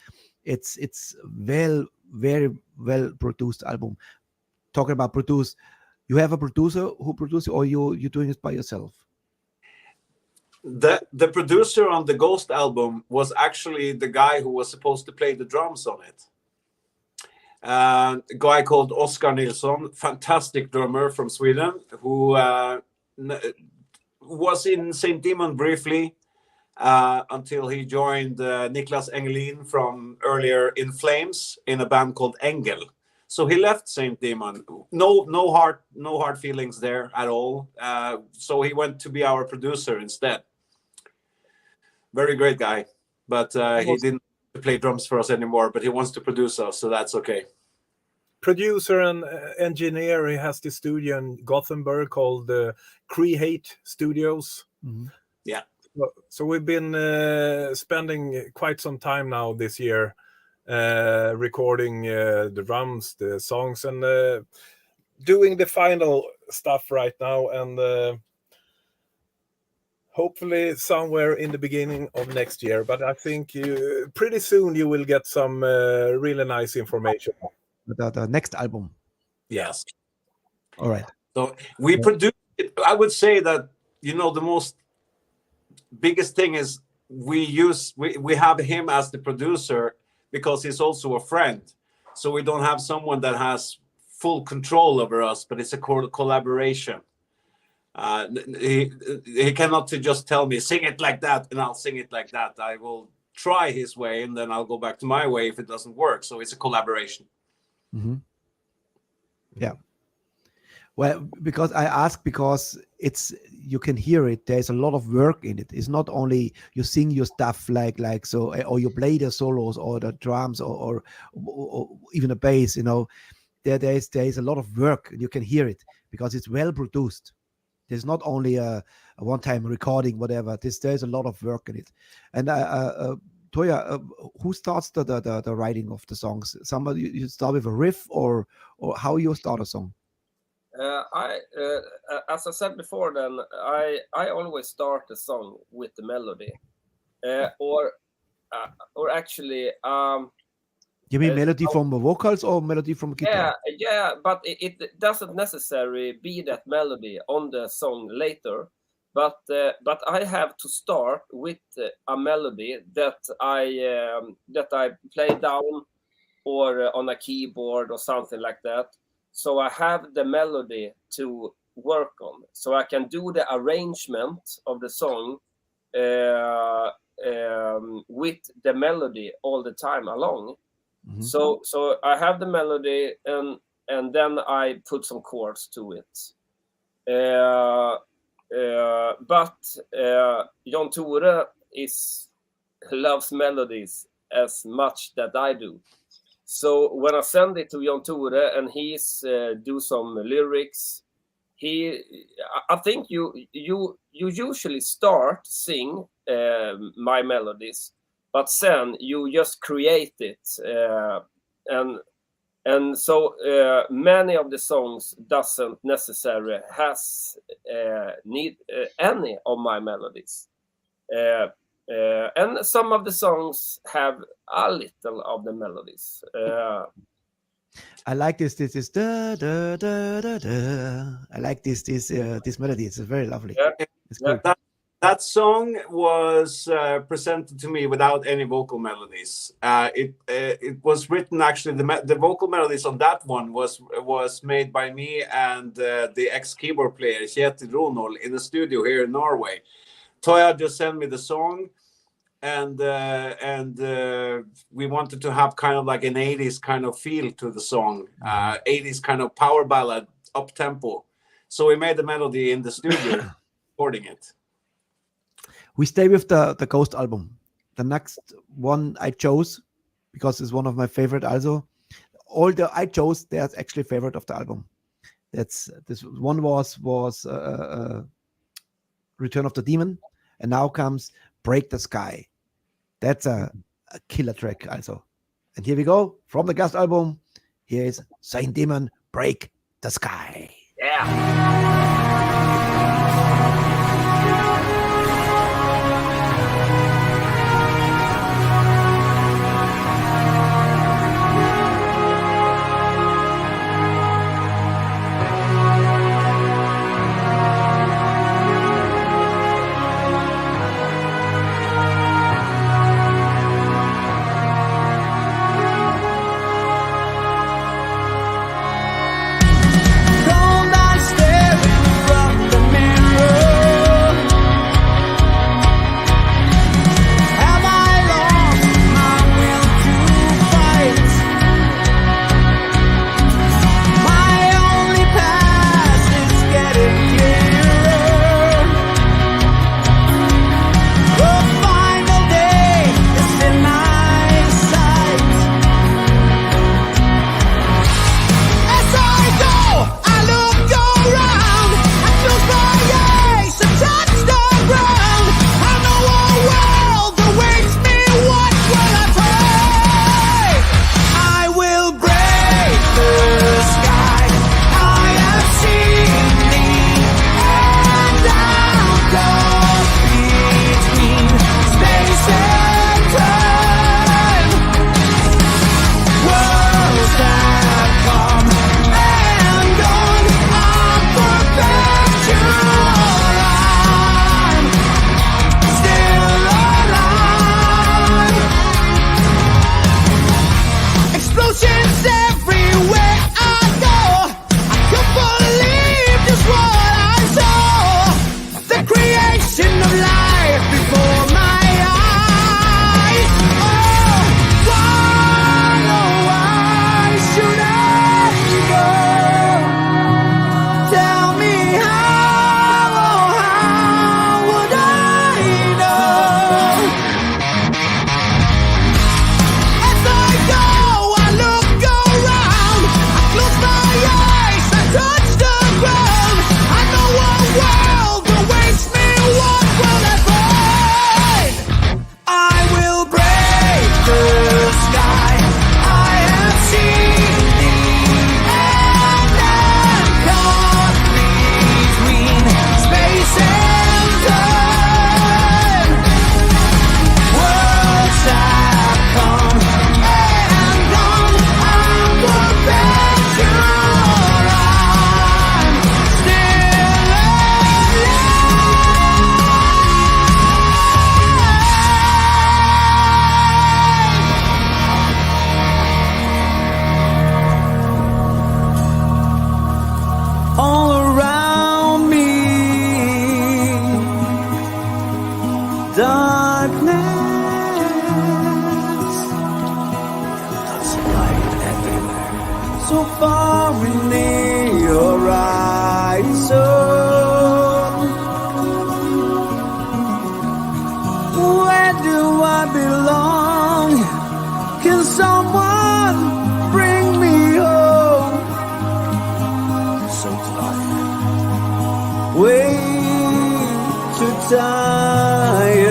it's very well produced album. Talking about produce, you have a producer who produces, or you doing it by yourself? The producer on the Ghost album was actually the guy who was supposed to play the drums on it. A guy called Oskar Nilsson, fantastic drummer from Sweden, who was in St. Deamon briefly until he joined Niklas Engelin from earlier In Flames in a band called Engel. So he left St. Deamon. No hard feelings there at all. So he went to be our producer instead. Very great guy, but he didn't play drums for us anymore, but he wants to produce us, so that's okay. Producer and engineer, he has the studio in Gothenburg called Create Studios. Mm-hmm. Yeah. So we've been spending quite some time now this year recording the drums, the songs, and doing the final stuff right now, and hopefully somewhere in the beginning of next year. But I think pretty soon you will get some really nice information. The next album. Yes. All right. So we produce it. I would say that, the most biggest thing is we have him as the producer because he's also a friend. So we don't have someone that has full control over us, but it's a collaboration. He cannot just tell me, sing it like that, and I'll sing it like that. I will try his way, and then I'll go back to my way if it doesn't work. So it's a collaboration. Mm-hmm. Yeah. Well, because I ask, because you can hear it. There's a lot of work in it. It's not only you sing your stuff like so, or you play the solos or the drums or even the bass. There is a lot of work. You can hear it because it's well produced. There's not only a one-time recording, whatever. There's a lot of work in it. And Toya, who starts the writing of the songs? Somebody, you start with a riff, or how you start a song? As I said before, then I always start the song with the melody, or actually. You mean melody from the vocals or melody from guitar? Yeah, but it doesn't necessarily be that melody on the song later. But I have to start with a melody that I play down or on a keyboard or something like that. So I have the melody to work on. So I can do the arrangement of the song with the melody all the time along. Mm-hmm. So I have the melody, and and then I put some chords to it. But Jon Tore loves melodies as much that I do. So when I send it to Jon Tore and he's do some lyrics, I think you usually start sing my melodies, but then you just create it, and so many of the songs doesn't necessarily has need any of my melodies, and some of the songs have a little of the melodies. I like this. This is da da da da da. I like this melody. It's very lovely. Yeah. It's cool. That song was presented to me without any vocal melodies. It was written, actually, the vocal melodies on that one was made by me and the ex-keyboard player Kjetil Ronol in the studio here in Norway. Toya just sent me the song, and we wanted to have kind of like an 80s kind of feel to the song, 80s kind of power ballad, up tempo. So we made the melody in the studio, recording it. We stay with the Ghost album. The next one I chose, because it's one of my favorite also. All the I chose, there's actually favorite of the album. This one was Return of the Deamon, and now comes Break the Sky. That's a killer track also. And here we go, from the Gast album. Here is Saint Deamon, Break the Sky. Yeah. Don't I stare desires.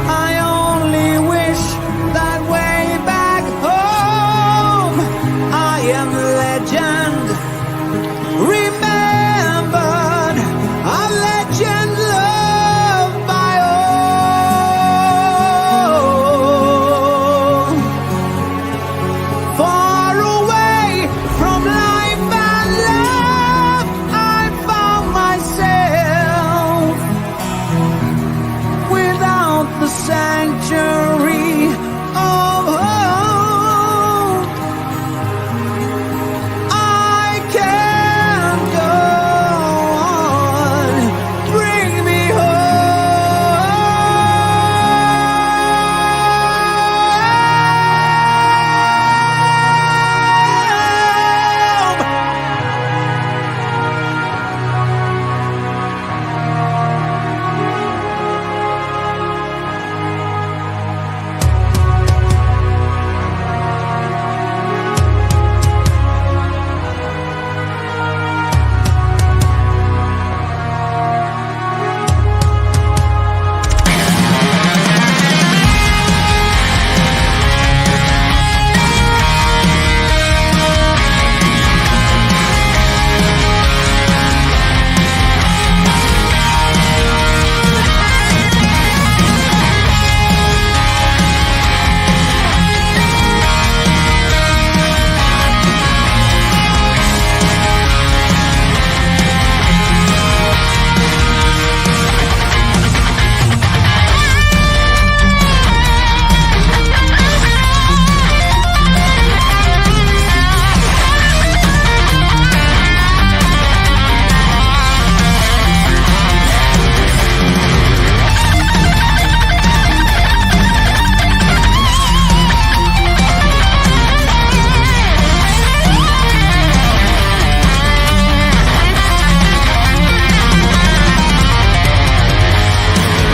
I only wish that way back home I am legend, remembered, a legend loved by all. Far away from life and love, I found myself without the sanctuary of hope. I can't go on. Bring me home.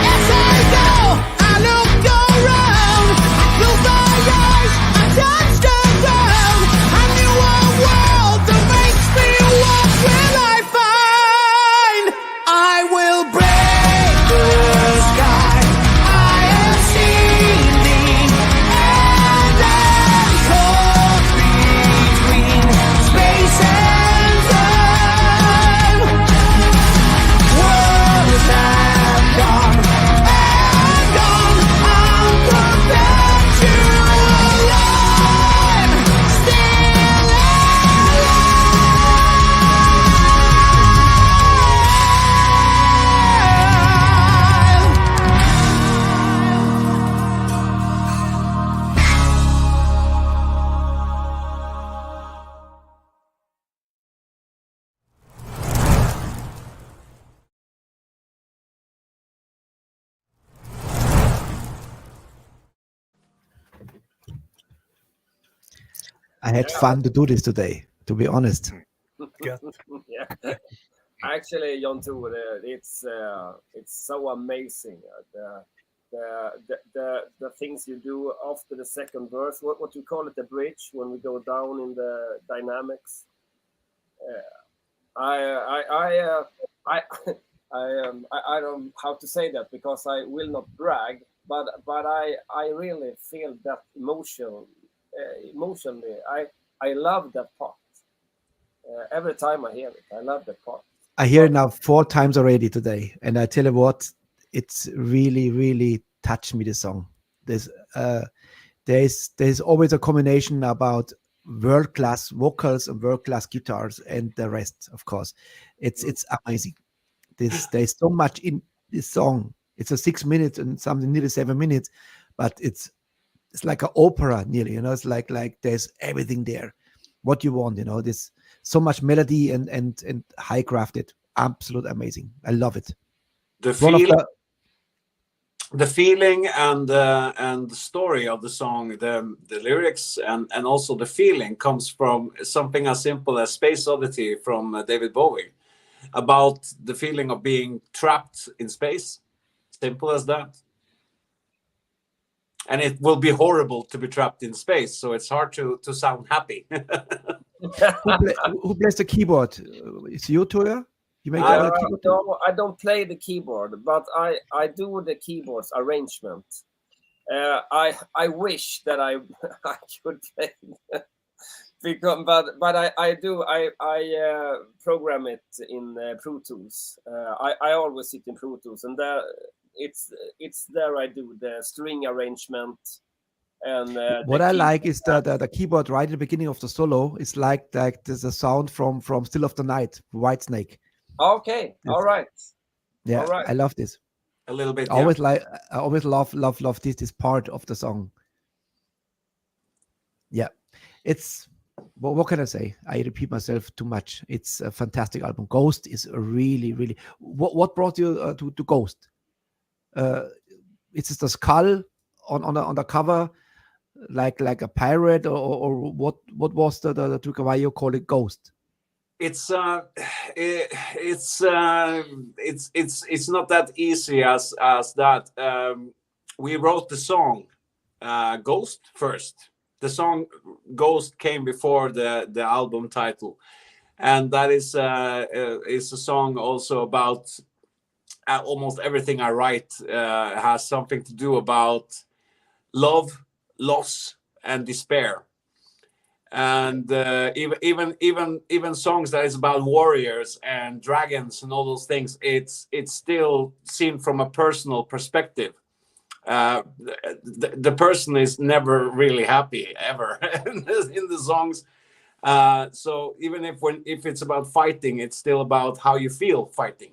As I go, I look around. Close my eyes, I touch the ground. I knew a world that makes me what will I find? I will break the sky. I have seen the endless course between space and time. Worlds have come and gone. I'm perpetual alive, still I had fun to do this today, to be honest. Gött. Yeah. Actually, John too, it's so amazing. The things you do after the second verse, what you call it, the bridge, when we go down in the dynamics. I don't know how to say that because I will not brag, but I really feel that emotionally. I love that part. Every time I hear it, I love that part. I hear it now 4 times already today, and I tell you what, it's really, really touched me. This song. There's always a combination about world-class vocals and world-class guitars, and the rest, of course. It's amazing. There's so much in this song. It's a 6 minutes and something nearly 7 minutes, but it's like an opera nearly. It's like there's everything there. What you want, This so much melody and high crafted. Absolute amazing. I love it. The One of feeling, the feeling and the story of the song, the lyrics and also the feeling comes from something as simple as Space Oddity from David Bowie, about the feeling of being trapped in space. Simple as that. And it will be horrible to be trapped in space, so it's hard to sound happy. Who plays the keyboard? It's you, Toya? You make I, all the keyboard? no, I don't play the keyboard, but I do the keyboard's arrangement. I wish that I could play, because but I do program it in Pro Tools. I always sit in Pro Tools, and it's there I do the string arrangement. And what I like is the keyboard right at the beginning of the solo. It's like there's a sound from Still of the Night, Whitesnake. Okay, all right. Yeah, all right. I love this. A little bit. I always love this part of the song. Yeah, it's what can I say? I repeat myself too much. It's a fantastic album. Ghost is a really. What brought you to Ghost? It's just a skull on the cover, like a pirate, or what was the trick why you call it Ghost? It's not that easy as that. We wrote the song Ghost first. The song Ghost came before the album title, and that is a song also about almost everything I write has something to do about love, loss, and despair. And even songs that is about warriors and dragons and all those things, it's still seen from a personal perspective. The person is never really happy ever in the songs. So even if it's about fighting, it's still about how you feel fighting.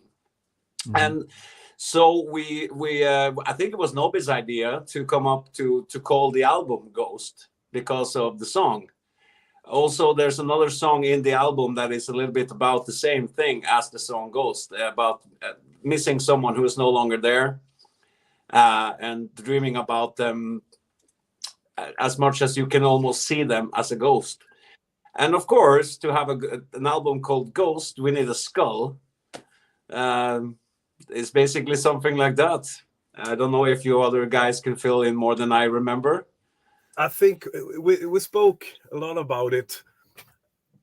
Mm-hmm. And so we I think it was Nobby's idea to come up to call the album Ghost because of the song. Also, there's another song in the album that is a little bit about the same thing as the song Ghost, about missing someone who is no longer there, and dreaming about them as much as you can almost see them as a ghost. And of course, to have an album called Ghost, we need a skull. It's basically something like that. I don't know if you other guys can fill in more than I remember. I think we spoke a lot about it,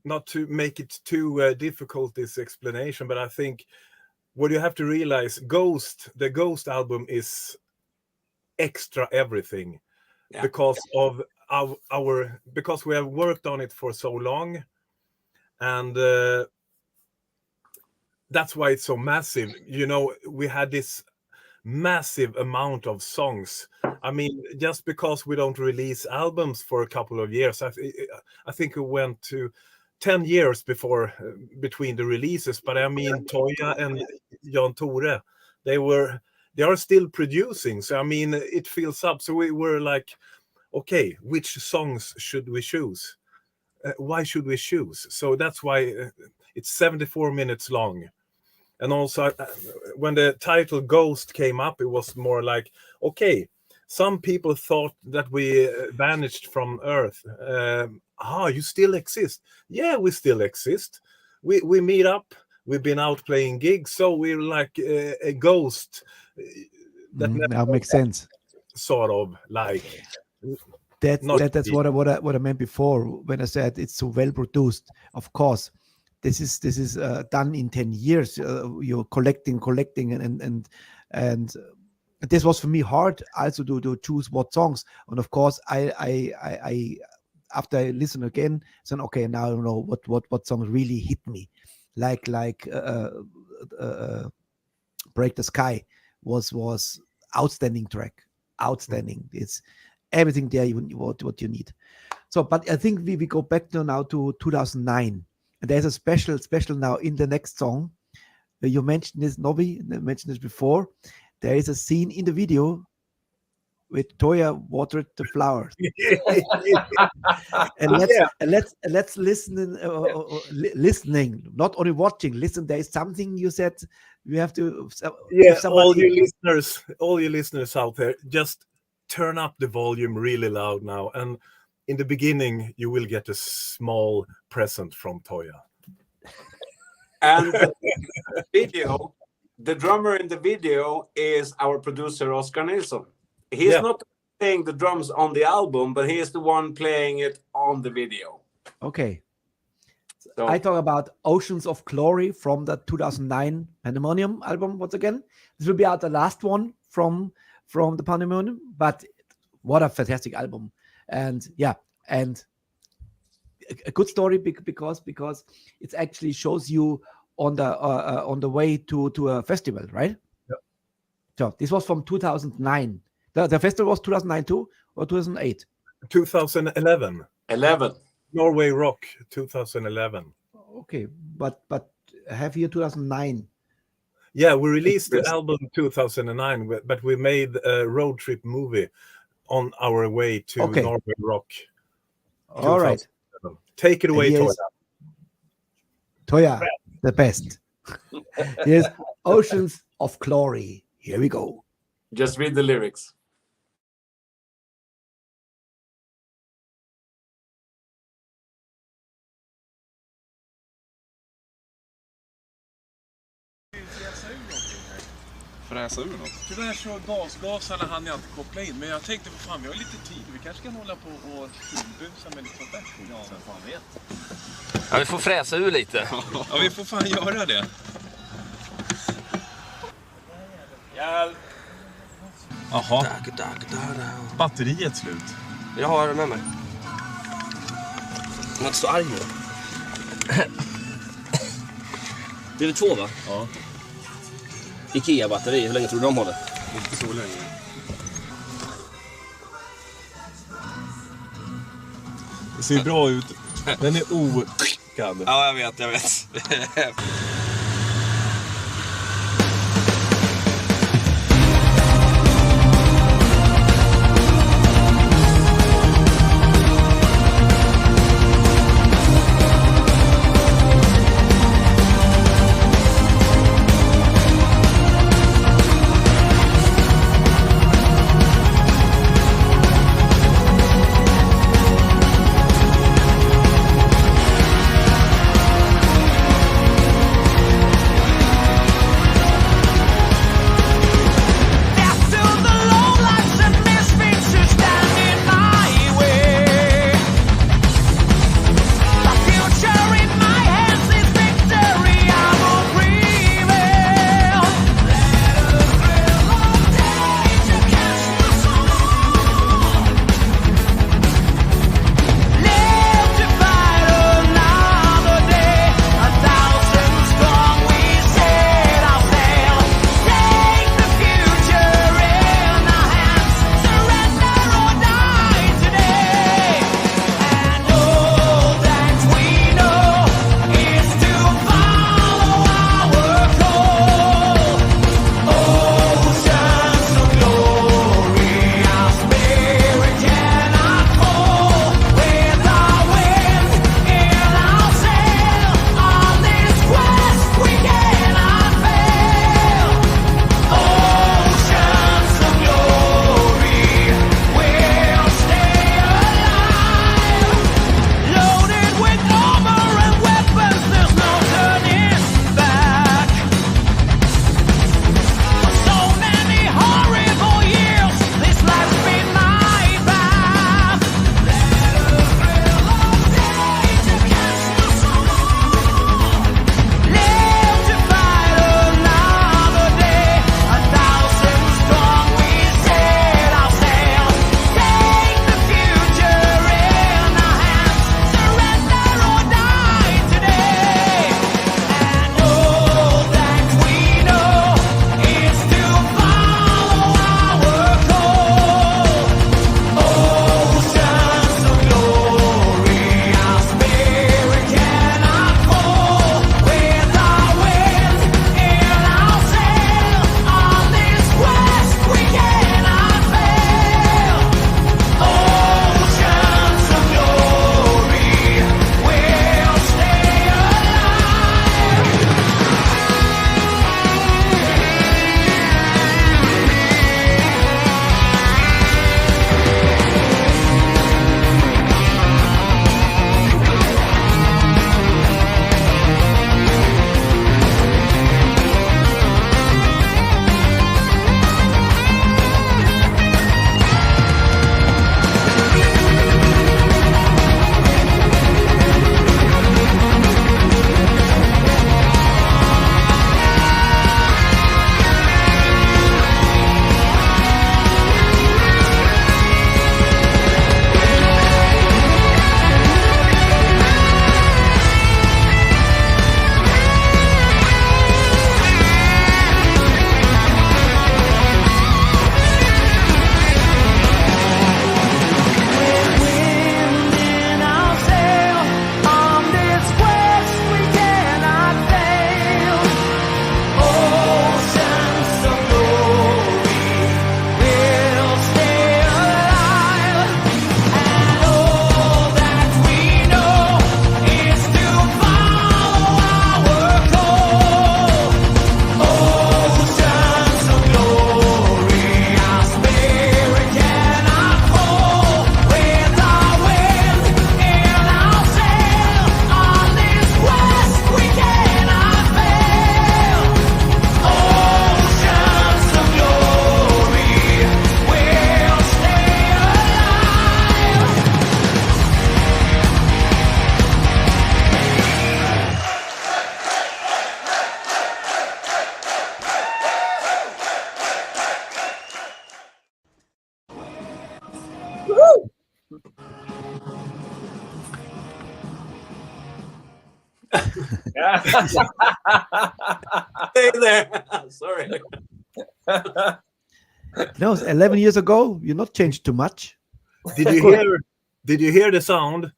not to make it too difficult, this explanation, but I think what you have to realize, the Ghost album is extra everything, because of because we have worked on it for so long, and that's why it's so massive. You know, we had this massive amount of songs. I mean, just because we don't release albums for a couple of years, I think we went to 10 years between the releases. But I mean, Toya and Jan Tore, they are still producing. So I mean, it fills up. So we were like, okay, which songs should we choose? Why should we choose? So that's why it's 74 minutes long. And also, when the title Ghost came up, it was more like, okay, some people thought that we vanished from Earth. You still exist? Yeah, we still exist. We meet up. We've been out playing gigs, so we're like a ghost. That makes sense. Sort of like. That's what I meant before when I said it's so well produced. Of course. This is done in 10 years. You're collecting, and this was for me hard also to choose what songs. And of course, I after I listen again, said okay, now I know what songs really hit me, like Break the Sky was outstanding track, outstanding. It's everything there what you need. So, but I think we go back now to 2009. And there's a special now in the next song. You mentioned this, Nobby mentioned this before. There is a scene in the video with Toya watered the flowers. Let's listen. Listening, not only watching. Listen, there is something you said. We have to. All you listeners out there, just turn up the volume really loud now. And in the beginning, you will get a small present from Toya. And the drummer in the video is our producer, Oscar Nilsson. He is not playing the drums on the album, but he is the one playing it on the video. Okay. So I talk about Oceans of Glory from the 2009 Pandemonium album once again. This will be the last one from the Pandemonium, but what a fantastic album. And yeah, and a good story because it actually shows you on the way to a festival, right? Yeah. So this was from 2009. The festival was 2009 too, or 2008? 2011. 11. Norway Rock 2011. Okay, but have here 2009. Yeah, we released the album 2009, but we made a road trip movie on our way to Norway Rock. All right. Take it away, Toya. Toya, the best. Here's Oceans of Glory. Here we go. Just read the lyrics. Fräsa ur något. Tyvärr så gasarna hann jag inte koppla in, men jag tänkte fan vi har lite tid, vi kanske kan hålla på och busa med lite sånt där. Ja, vem fan vet. Ja, vi får fräsa ur lite. Ja, vi får fan göra det. Hjälp! Jaha. Batteriet slut. Jag har det med mig. Man är inte så arg nu. Det är 2 va? Ja. Ikea-batteri, hur länge tror du de håller? Inte så länge. Det ser bra ut. Den är okad. Ja, jag vet. Yeah. Stay there. Sorry. No, 11 years ago, you're not changed too much. Did you hear the sound?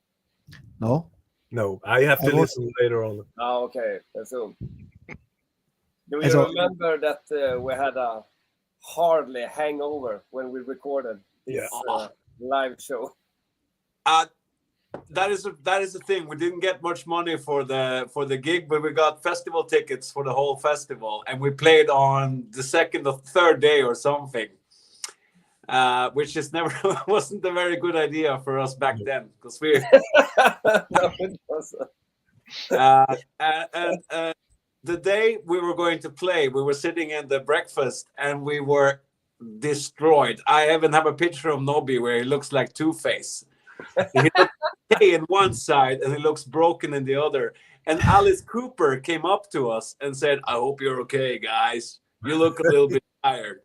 No. No, I have to listen later on. Oh, okay. So, do And you so- remember that we had a hardly hangover when we recorded this live show? That is the thing. We didn't get much money for the gig, but we got festival tickets for the whole festival, and we played on the second or third day or something, which is never wasn't a very good idea for us back then, because we No, it wasn't. and the day we were going to play, we were sitting in the breakfast and we were destroyed. I even have a picture of Nobby where he looks like Two-Face. He looks okay in one side and he looks broken in the other. And Alice Cooper came up to us and said, "I hope you're okay, guys. You look a little bit tired."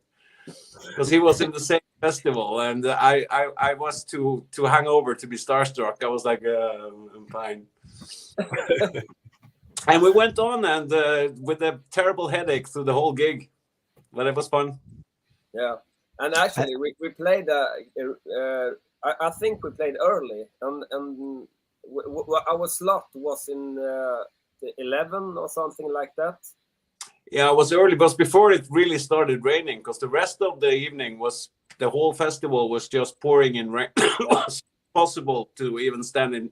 Because he was in the same festival, and I was too hungover to be starstruck. I was like, I'm fine. And we went on and with a terrible headache through the whole gig, but it was fun. Yeah, and actually we played. I think we played early, and our slot was in the 11 or something like that. Yeah, it was early, but before it really started raining, because the rest of the evening was the whole festival was just pouring in rain. It was possible to even stand in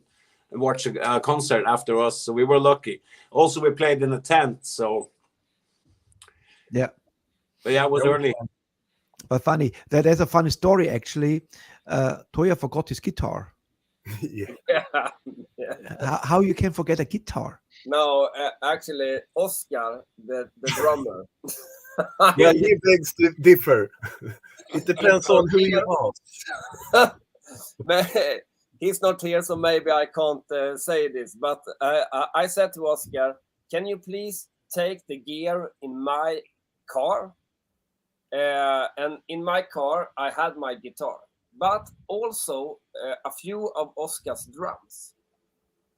and watch a concert after us, so we were lucky. Also, we played in a tent, so Yeah. but yeah, it was early. But funny. There's a funny story, actually. Toya forgot his guitar. Yeah. Yeah. How you can forget a guitar? No, actually, Oscar, the drummer. Yeah, he begs to differ. It depends on who you ask. He's not here, so maybe I can't say this. But I said to Oscar, "Can you please take the gear in my car?" And in my car, I had my guitar, but also a few of Oscar's drums.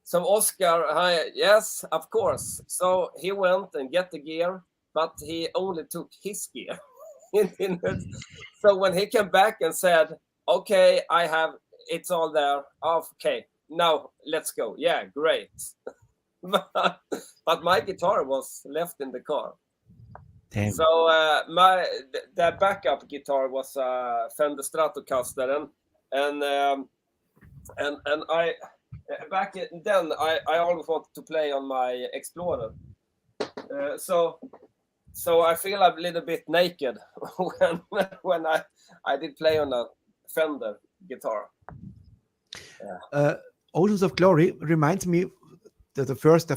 So Oscar, yes, of course. So he went and get the gear, but he only took his gear. So when he came back and said, "Okay, I have it's all there. Okay, now let's go." Yeah, great. But my guitar was left in the car. Damn. So the backup guitar was a Fender Stratocaster, and I back then I always wanted to play on my Explorer. So I feel a little bit naked when I did play on a Fender guitar. Oceans of Glory reminds me that the first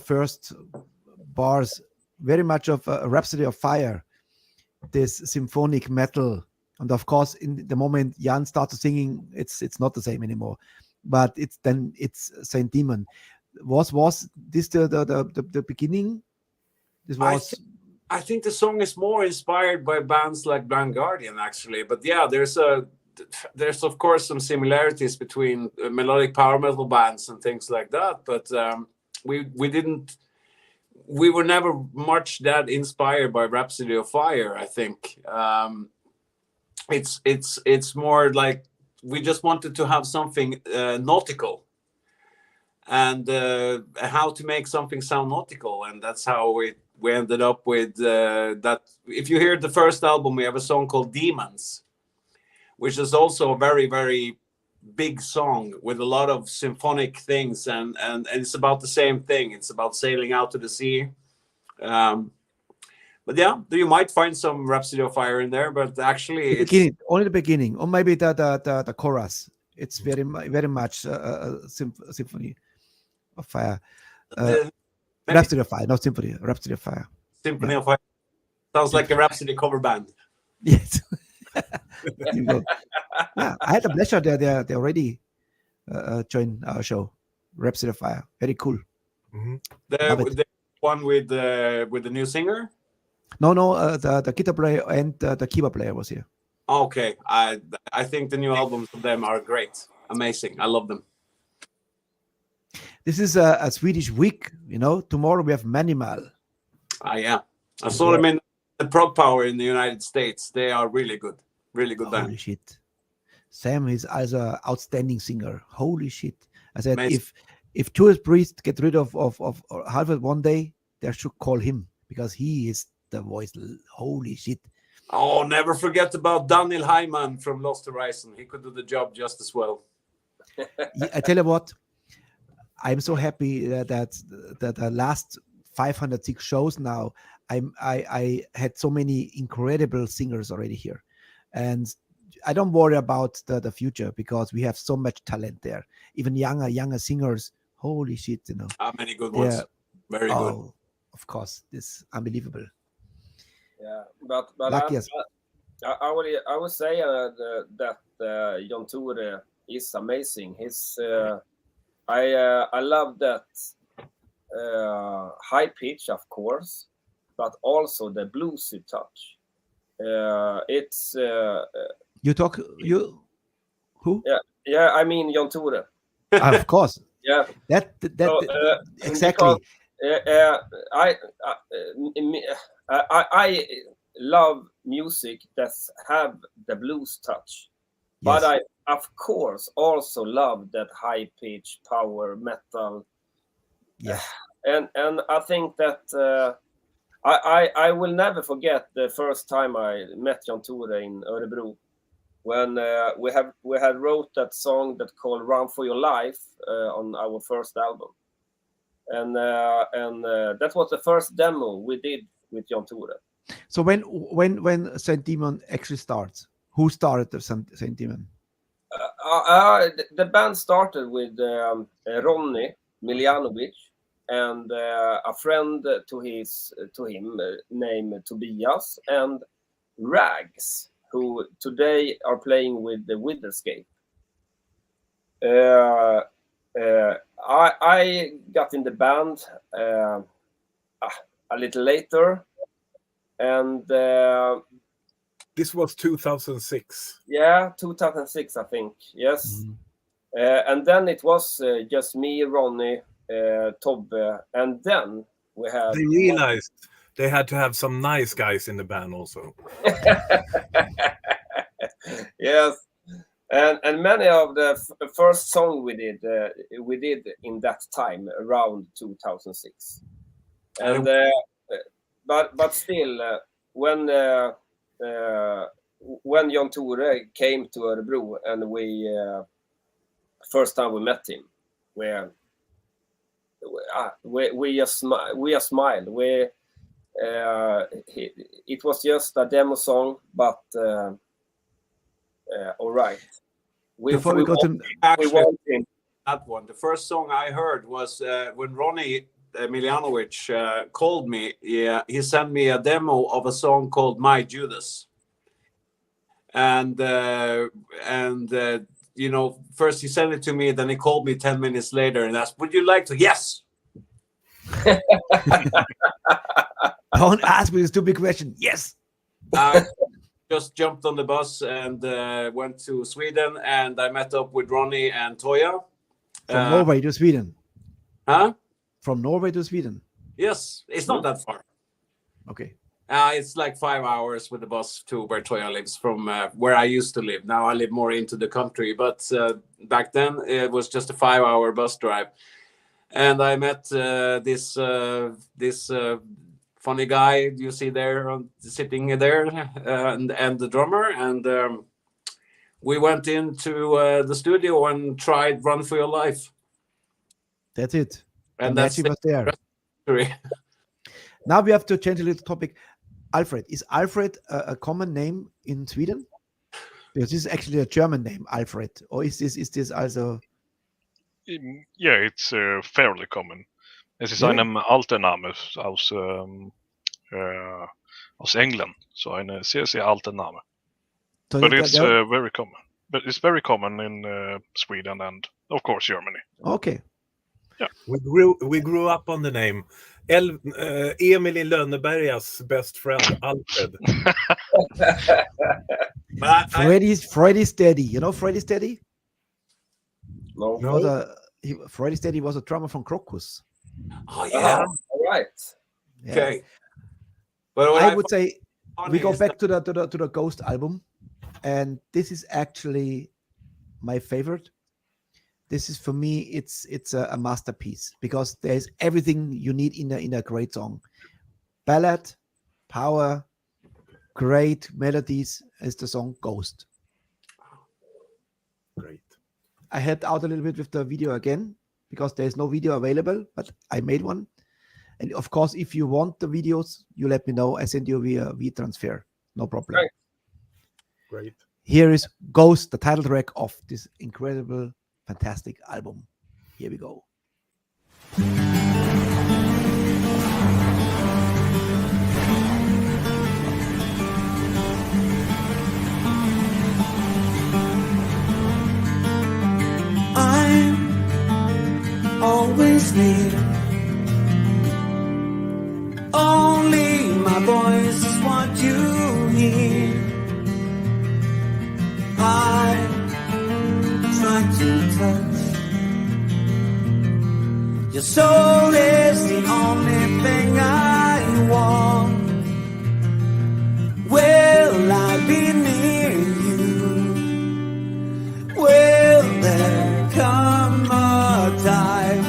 bars very much of a Rhapsody of Fire, this symphonic metal. And of course, in the moment Jan started singing, it's not the same anymore. But it's Saint Deamon. Was this the beginning? This was. I think the song is more inspired by bands like Blind Guardian, actually. But yeah, there's of course some similarities between melodic power metal bands and things like that. But we were never much that inspired by Rhapsody of Fire. I think it's more like we just wanted to have something nautical, and how to make something sound nautical, and that's how we ended up with that. If you hear the first album, we have a song called Demons, which is also a very, very big song with a lot of symphonic things, and it's about the same thing. It's about sailing out to the sea. But yeah, you might find some Rhapsody of Fire in there, but actually only the beginning, or maybe the chorus. It's very much a symphony of fire. Rhapsody of Fire, not symphony. Rhapsody of Fire. Symphony of Fire sounds like a Rhapsody cover band. Yes. Yeah, I had a pleasure. They already joined our show. Rhapsody of Fire, very cool. Mm-hmm. The one with the new singer. No, the guitar player and the keyboard player was here. Okay, I think the new albums of them are great, amazing. I love them. This is a Swedish week You know, tomorrow we have Manimal. Yeah. I saw them in the Prog Power in the United States. They are really good band. Holy shit. Sam is also an outstanding singer. Holy shit. I said, Amazing. if Judas Priest get rid of Halford one day, they should call him because he is the voice. Holy shit. Oh, never forget about Daniel Hyman from Lost Horizon. He could do the job just as well. I tell you what, I'm so happy that the last 506 shows now, I had so many incredible singers already here. And I don't worry about the future because we have so much talent there. Even younger singers. Holy shit, you know. How many good ones? Very good. Oh, of course, this unbelievable. Yeah, but Lucky as- I would say that Jon Tore is amazing. His I love that high pitch, of course, but also the bluesy touch. It's who? Yeah. I mean Jon Tore. Of course. Yeah. That So, exactly. I love music that have the blues touch, but Yes. I of course also love that high pitch power metal. Yeah. And I think that I will never forget the first time I met Jon Tore in Örebro when we had wrote that song that called "Run for Your Life" on our first album, and that was the first demo we did with Jon Tore. So when St. Deamon actually starts, who started the St. Deamon? The band started with Ronny Miljanovic and a friend to him named Tobias and Rags, who today are playing with the Witherscape. I got in the band a little later, and This was 2006. yeah, 2006, I think. Yes. And then it was just me, Ronny, Tobbe, and then we had. They realized they had to have some nice guys in the band also. Yes, and many of the first song we did in that time around 2006, and but still when Jon Tore came to Örebro and we first time we met him, we just smiled. It was just a demo song, but all right. Before we go to want him. That one. The first song I heard was when Ronny Miljanovic called me. Yeah, he sent me a demo of a song called "My Judas," and you know, first he sent it to me, then he called me 10 minutes later and asked, "Would you like to?" Yes. Don't ask me a stupid question. Yes. I just jumped on the bus and went to Sweden, and I met up with Ronny and Toya. From Norway to Sweden. Huh? From Norway to Sweden. Yes, it's not that far. Okay. It's like 5 hours with the bus to where Toya lives from where I used to live. Now I live more into the country, but back then it was just a 5-hour bus drive. And I met this funny guy you see there sitting there, and the drummer, and we went into the studio and tried "Run for Your Life." That's it. And that's that's was there. History. Now we have to change a little topic. Alfred. Is Alfred a common name in Sweden? Because this is actually a German name, Alfred. Or is this also... Yeah, it's fairly common. Es ist einem alten Name aus England. So eine sehr, sehr alten Name. So But it's very common. But it's very common in Sweden and, of course, Germany. Okay. Yeah. We grew up on the name. Emil in Lönneberga's best friend, Alfred. Freddie Steady. You know Freddie Steady? No. Freddie Steady was a drummer from Crocus. Oh yeah. All right. Yeah. Okay. But what I would say funny we go is back to the Ghost album, and this is actually my favorite. This is for me, it's a masterpiece because there's everything you need in a great song. Ballad, power, great melodies is the song Ghost. Great. I helped out a little bit with the video again because there's no video available, but I made one. And of course, if you want the videos, you let me know. I send you via transfer. No problem. Right. Great. Here is Ghost, the title track of this incredible, fantastic album. Here we go. I'm always near. Only my voice is what you hear. I try to touch your soul is the only thing I want. Will I be near you? Will there come a time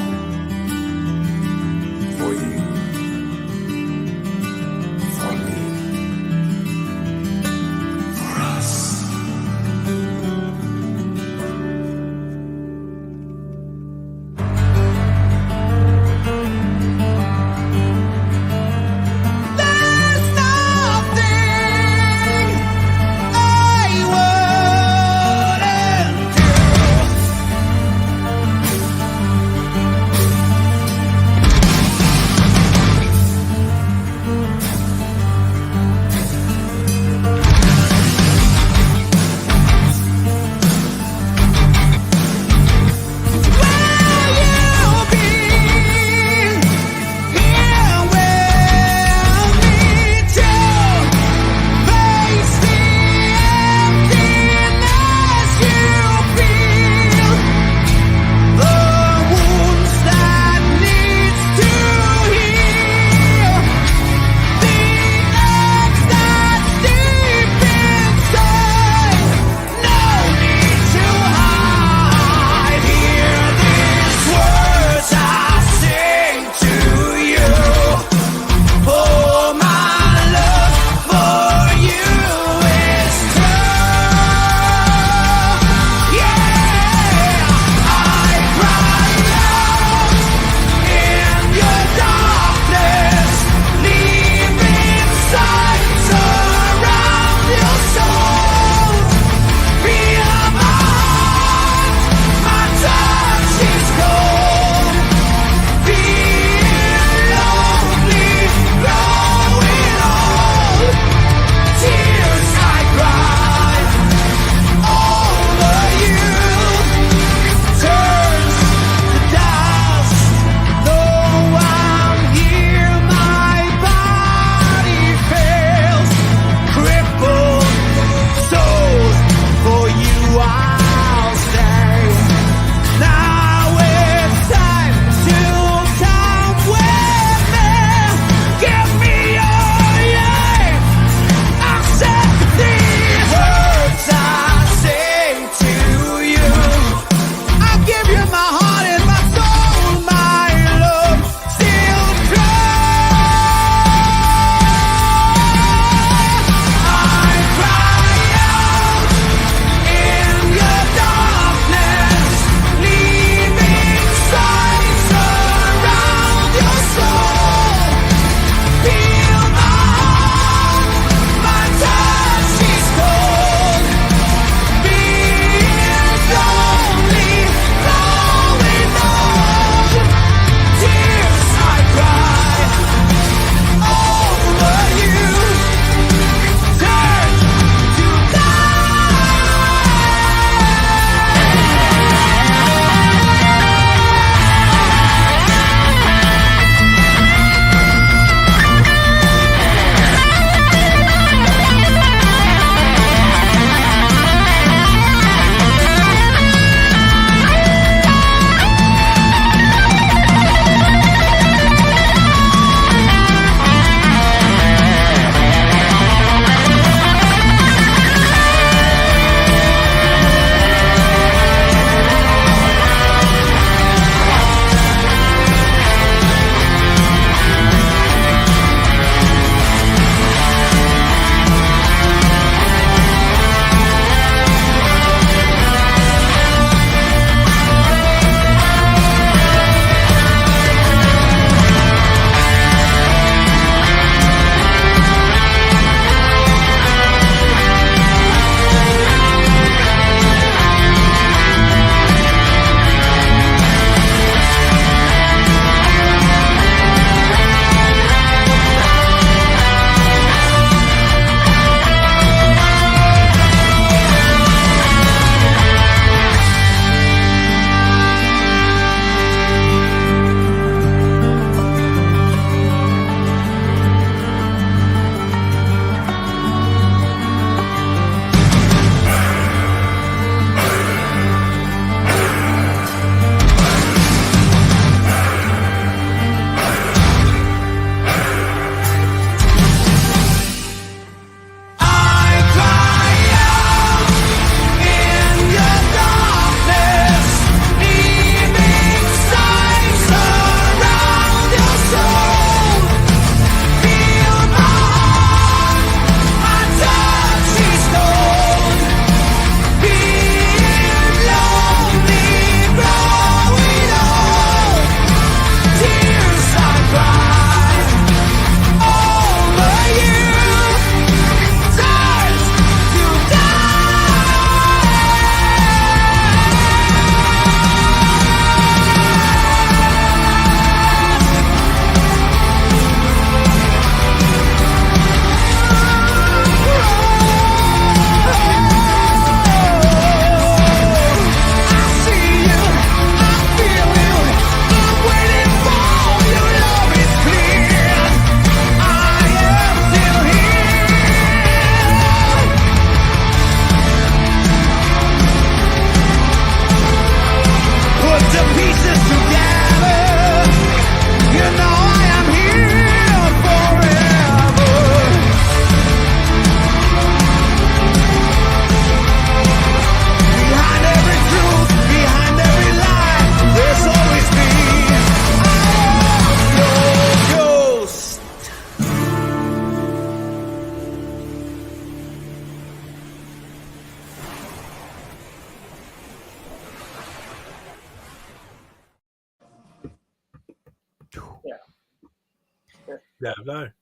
Jävlar.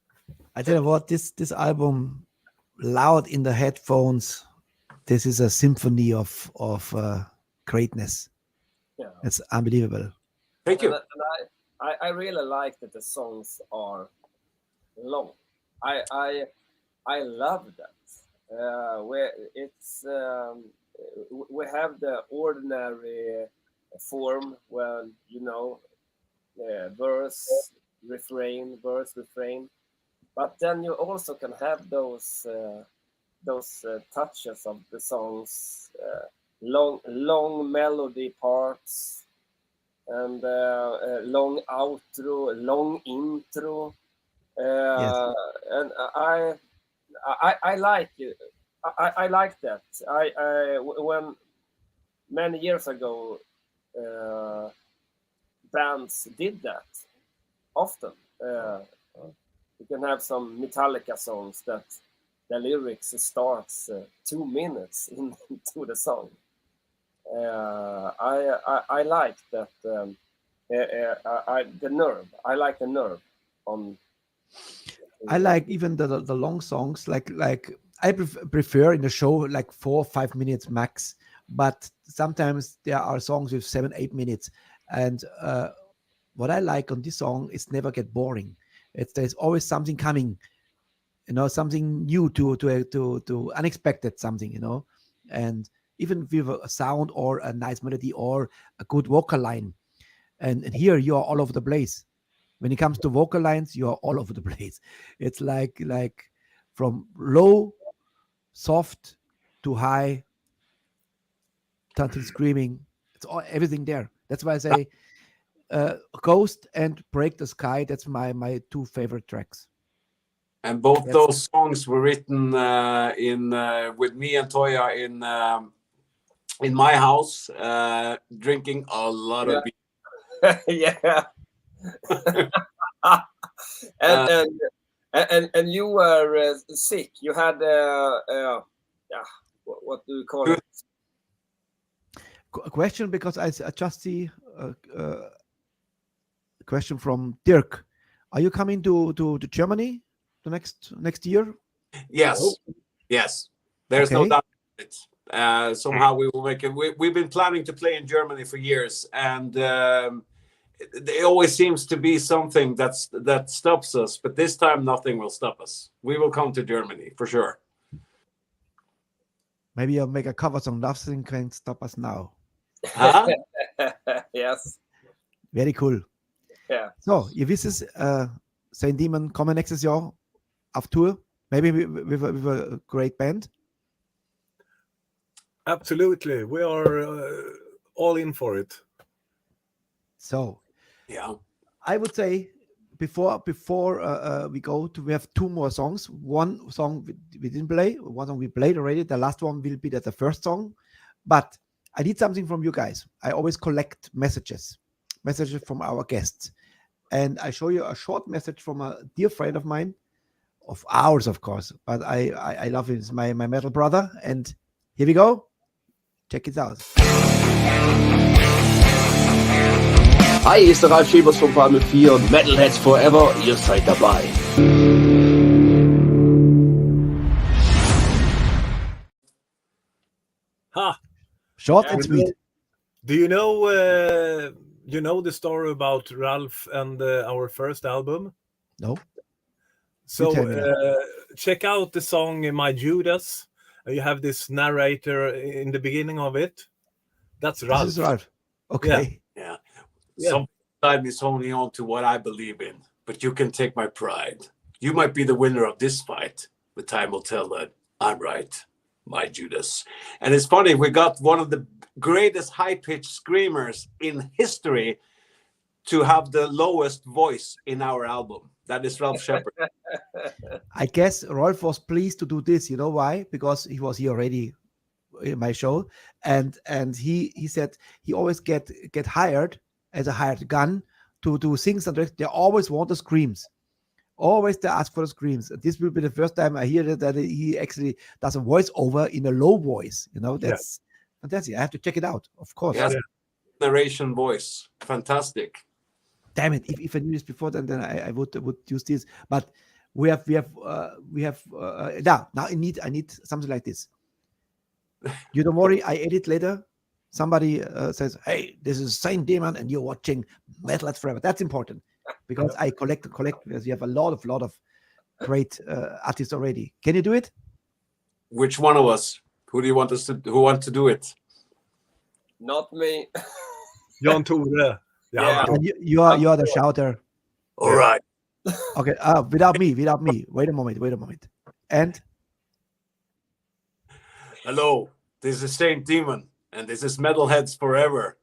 I tell you what, this album, loud in the headphones, this is a symphony of greatness. Yeah. It's unbelievable. Thank you. And I really like that the songs are long. I love that. Where it's we have the ordinary form when verse, refrain, but then you also can have those touches of the songs, long melody parts, and long outro, long intro. Yes. And I like it. I like that. When many years ago, bands did that often. You can have some Metallica songs that the lyrics starts 2 minutes into the song. I like that. The nerve. I like the nerve on. I like even the long songs. Like I prefer in the show like 4 or 5 minutes max. But sometimes there are songs with 7-8 minutes. And what I like on this song is never get boring. There's always something coming, something new to unexpected something, and even with a sound or a nice melody or a good vocal line. And here you are all over the place. When it comes to vocal lines, you are all over the place. It's like from low, soft to high, until screaming. It's everything there. That's why I say Ghost and Break the Sky. That's my 2 favorite tracks. And both those songs were written with me and Toya in my house, drinking a lot of beer. Yeah. and you were sick. You had what do you call it? A question, because I just see a question from Dirk. Are you coming to Germany the next year? Yes. There's no Okay. doubt about it. Somehow we will make it. We've been planning to play in Germany for years, and there always seems to be something that stops us. But this time, nothing will stop us. We will come to Germany for sure. Maybe I'll make a cover song. Nothing can stop us now. Huh? Yes. Very cool. Yeah. So, ihr wisst es, St. Deamon kommen nächstes Jahr auf Tour. Maybe with a great band. Absolutely. We are all in for it. So, Yeah. I would say before we have 2 more songs. One song we didn't play, one song we played already. The last one will be the first song. But I need something from you guys. I always collect messages from our guests. And I show you a short message from a dear friend of mine, of ours, of course. But I love him. He's my metal brother. And here we go. Check it out. Hi, hier ist der Ralf Schäbers von Formel 4 und Metalheads Forever, ihr seid dabei. Ha! Short and sweet. Do you know the story about Ralph and our first album? No. So tell me that. check out the song My Judas. You have this narrator in the beginning of it. That's Ralph. This is Ralph. Okay. Yeah. Yeah. Some side is holding on to what I believe in, but you can take my pride. You might be the winner of this fight, but time will tell that I'm right. My Judas. And it's funny, we got one of the greatest high-pitched screamers in history to have the lowest voice in our album. That is Ralph Shepard. I guess Rolf was pleased to do this. You know why? Because he was here already in my show, and he said he always get hired as a hired gun to sing something. They always want the screams. Always they ask for the screams. This will be the first time I hear that he actually does a voiceover in a low voice. That's fantastic. I have to check it out, of course. Yes. Narration voice. Fantastic. damn it! If I knew this before, then I would use this. But we have now I need something like this. You don't worry, I edit later. Somebody says, "Hey, this is Saint Deamon, and you're watching Metalheads Forever." That's important because I collect. Because you have a lot of great artists already. Can you do it? Which one of us? Who want to do it? Not me. Jan Tore. Yeah. And you are the shouter. All right. Okay. Without me. Wait a moment. And Hello, this is Saint Deamon, and this is Metalheads Forever.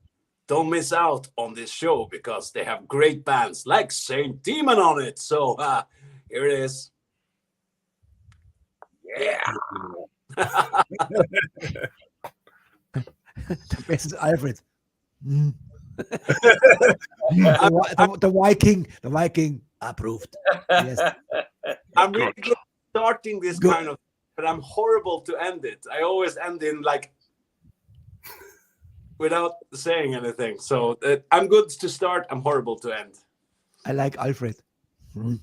Don't miss out on this show because they have great bands like Saint Deamon on it. So here it is. Yeah. the best is Alfred. Mm. the Viking approved. Yes. I'm really good at starting this kind of, but I'm horrible to end it. I always end in like without saying anything. So I'm good to start. I'm horrible to end. I like Alfred. Mm.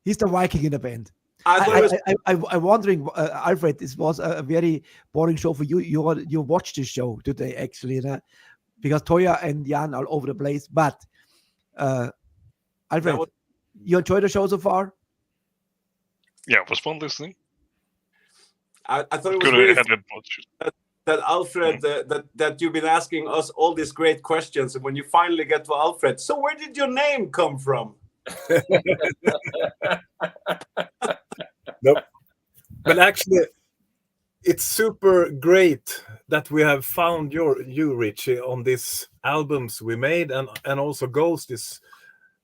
he's the Viking in the band. I'm wondering, Alfred, this was a very boring show for you. You watched the show today, actually, because Toya and Jan are all over the place. But Alfred, you enjoyed the show so far? Yeah, it was fun listening. I thought it was really that Alfred, that you've been asking us all these great questions, and when you finally get to Alfred, so where did your name come from? Nope. But actually, it's super great that we have found you, Richie, on these albums we made, and also Ghost is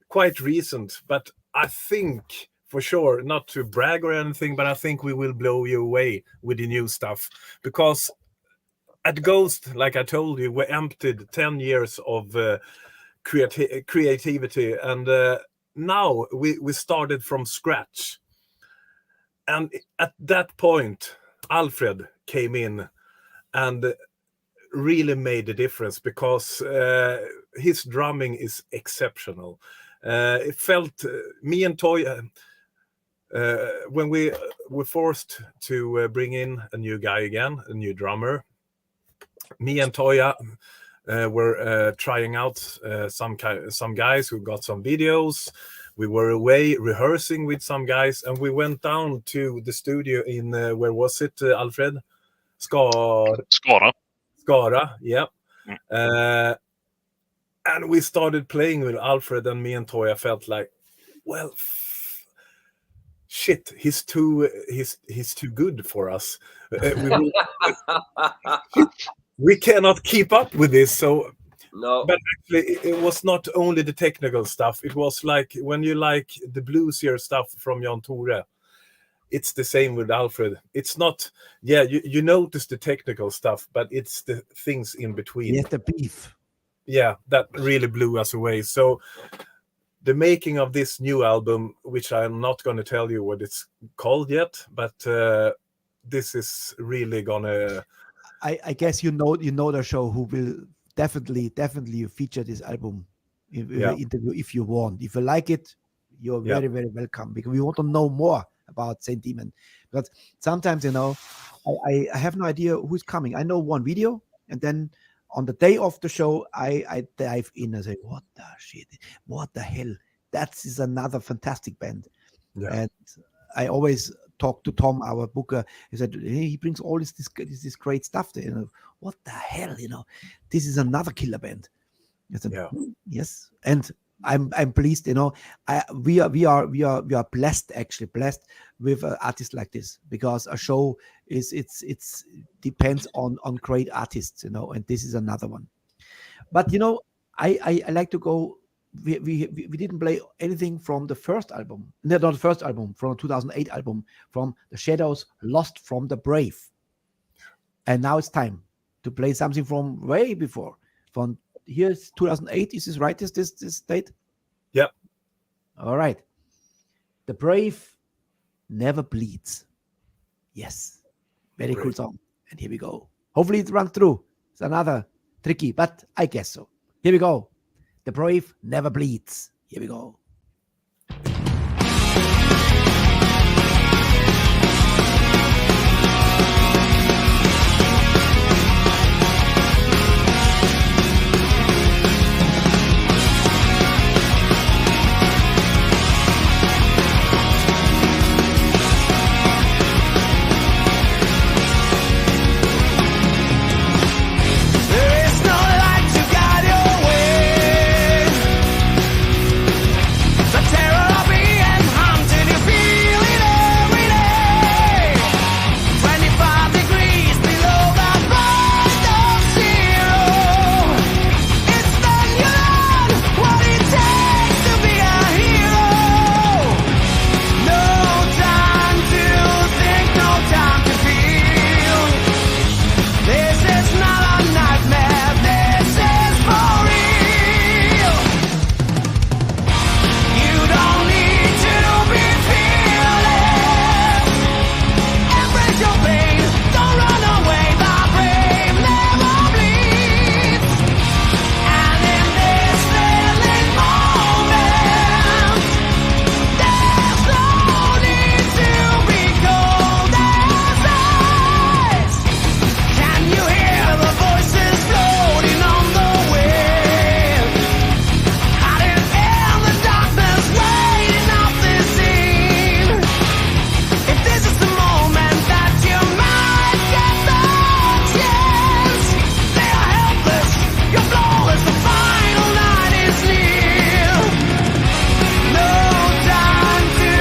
quite recent. But I think, for sure, not to brag or anything, but I think we will blow you away with the new stuff. Because at Ghost, like I told you, we emptied 10 years of creativity, and now we started from scratch. And at that point, Alfred came in and really made a difference because his drumming is exceptional. It felt, me and Toya, when we were forced to bring in a new guy again, a new drummer, me and Toya were trying out some guys who got some videos. We were away rehearsing with some guys, and we went down to the studio in, where was it, Alfred? Skara, yeah. And we started playing with Alfred, and me and Toya felt like, well, shit, he's too good for us. We cannot keep up with this, so... No. But actually, it was not only the technical stuff. It was like when you like the bluesier stuff from Jan Tore, it's the same with Alfred. It's not, you notice the technical stuff, but it's the things in between. Yes, the beef. Yeah, that really blew us away. So the making of this new album, which I'm not going to tell you what it's called yet, but this is really gonna... I guess you know the show who will definitely feature this album in the interview if you want. If you like it, you're very, very welcome, because we want to know more about Saint Deamon. But sometimes, I have no idea who's coming. I know one video, and then on the day of the show, I dive in and say, what the shit? What the hell? That is another fantastic band. Yeah. And I always talk to Tom, our booker. He said, he brings all this great stuff there. What the hell, this is another killer band. I said, yes. And I'm pleased, we are blessed with artists like this, because a show it's depends on great artists, and this is another one. But I like to go. We didn't play anything from the first album, not the first album, from the 2008 album, from The Shadows, Lost from the Brave. And now it's time to play something from way before. From here's 2008. Is this right? Is this date? Yep. All right. The Brave Never Bleeds. Yes. Very cool song. And here we go. Hopefully it runs through. It's another tricky, but I guess so. Here Here we go. The brave never bleeds. Here we go. There is no light to guide your way. The terror of being hunted, you feel it every day. 25 degrees below the point of zero. It's then you learn what it takes to be a hero. No time to think, no time to feel. This is not a nightmare, this is for real. You don't need to be fearless. Embrace your pain, don't run away, the brave never bleeds. And in this thrilling moment, there's no need to be cold as ice. Can you hear the voices floating on the wind? Hiding in the darkness, waiting off the scene. If this is the moment that you might get the chance, they are helpless, you're flawless, the final night is near. No time to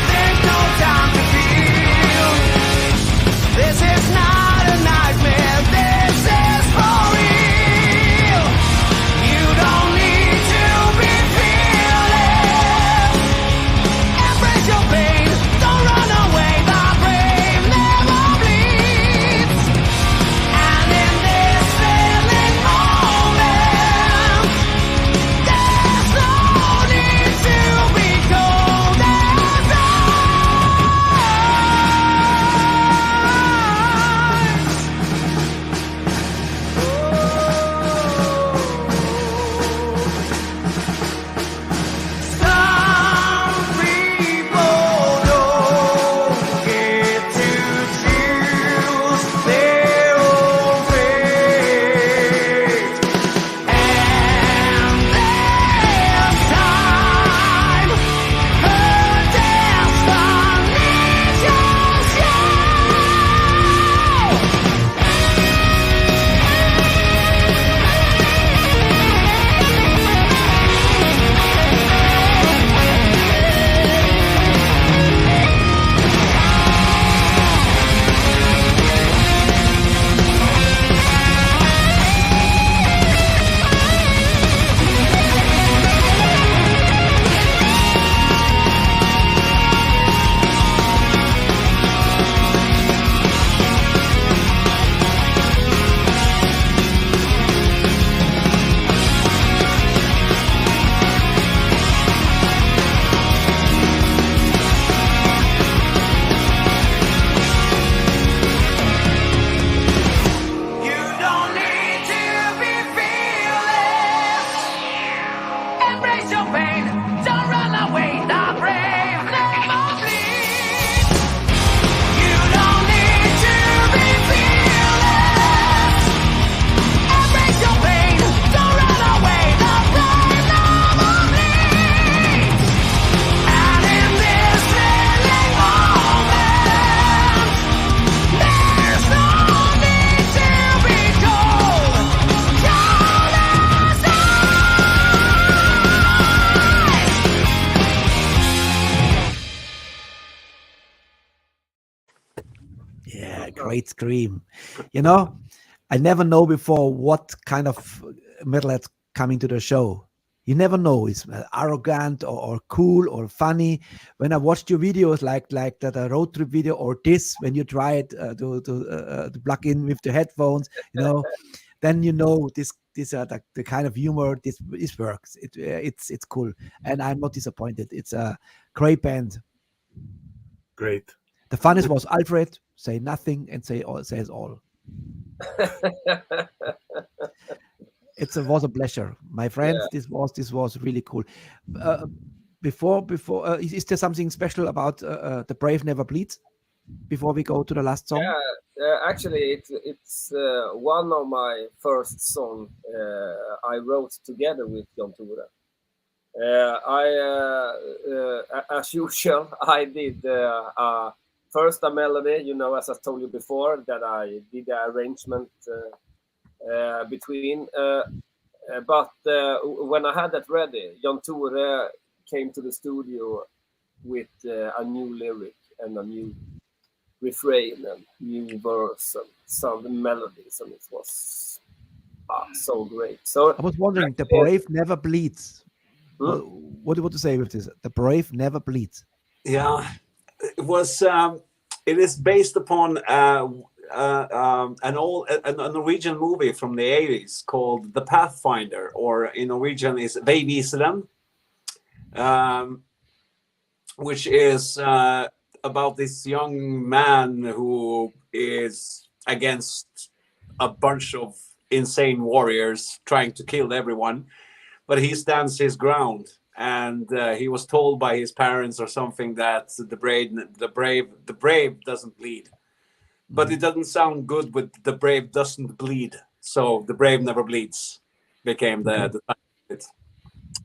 think, no time to feel. This is not a nightmare, this is for real. You don't need to be fearless. Embrace your pain, don't run away, the brave never bleeds. And in this thrilling moment, there's no need to be cold as Some people don't get to choose their own fate, and there's time for destiny just You don't need to be fearless. Embrace your pain, don't run away, the brave never bleed. You don't need to be fearless. Embrace your pain, don't run away, the brave never bleed. And in this thrilling moment, there's no need to be cold, cold as ice. Yeah, great scream. You know, I never know before what kind of metalheads coming to the show. You never know. It's arrogant or cool or funny. When I watched your videos, like that road trip video or this, when you try it to plug in with the headphones, you know, then you know these are the kind of humor this works. It's cool, and I'm not disappointed. It's a great band. Great. The funnest was Alfred say nothing and says all. It was a pleasure, my friends. This was really cool. Before, is there something special about The Brave Never Bleeds? Before we go to the last song? Actually, it's one of my first songs I wrote together with Jan Tore. As usual, I did first a melody, as I told you before, that I did the arrangement between. But when I had that ready, Jan Tore came to the studio with a new lyric and a new refrain and new verse and some melodies, and it was so great. So I was wondering, The Brave Never Bleeds. What do you want to say with this? The Brave Never Bleeds. Yeah, it was. It is based upon an Norwegian movie from the 80s called The Pathfinder, or in Norwegian is Weise, which is about this young man who is against a bunch of insane warriors trying to kill everyone, but he stands his ground. And he was told by his parents or something that the brave doesn't bleed. But it doesn't sound good with the brave doesn't bleed. So The Brave Never Bleeds became the title of it.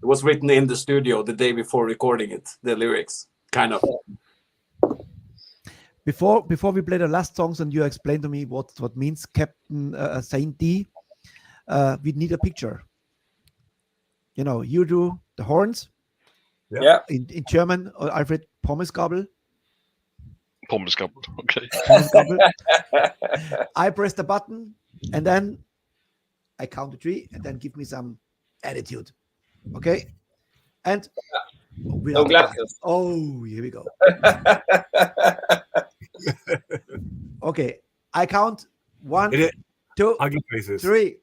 It was written in the studio the day before recording it, the lyrics, kind of. Before we play the last songs and you explain to me what means Captain Saint D, we need a picture. You do the horns. Yeah. In German, Alfred Pommesgabel. Pommesgabel, okay. Pommesgabel. I press the button and then I count to 3 and then give me some attitude. Okay? And no glasses. Oh, here we go. Okay, I count 1, 2, ugly faces. 3.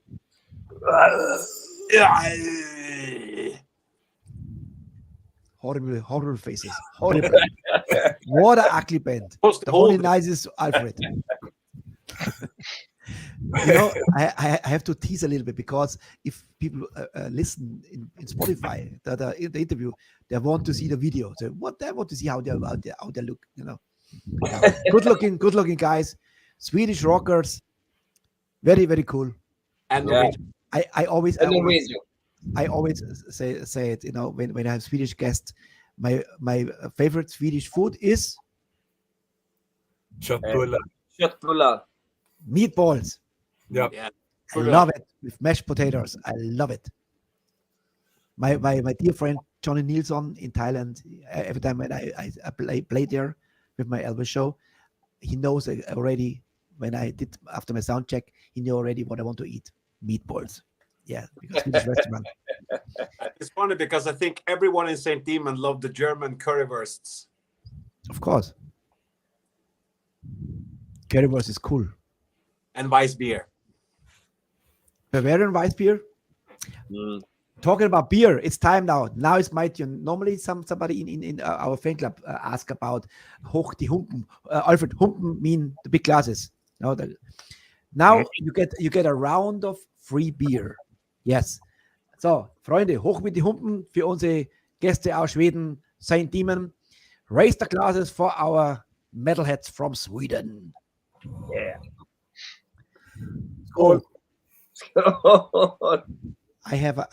Horrible faces. Horrible. What an ugly band. The only nicest Alfred. I have to tease a little bit, because if people listen in Spotify, the interview, they want to see the video. So they want to see how they look. Good looking guys, Swedish rockers, very, very cool. And I always say it. When I have Swedish guests, my favorite Swedish food is Köttbullar. Meatballs. Yeah. I love it with mashed potatoes. I love it. My dear friend Johnny Nilsson in Thailand, every time when I play there with my Elvis show, he knows already. When I did after my sound check, he knew already what I want to eat: meatballs. Yeah, because Swedish restaurant. It's funny because I think everyone in St. Deamon loved the German currywursts. Of course, currywurst is cool. And Weisse beer. Bavarian Weiss beer. Talking about beer, it's time now. Now it's my turn. Normally, somebody in our fan club ask about hoch die Humpen. Alfred, Humpen mean the big glasses. Now you get a round of free beer. Yes. So, Freunde, hoch mit die Humpen für unsere Gäste aus Schweden, St. Deamon. Raise the glasses for our metalheads from Sweden. Yeah. Skål. I have a.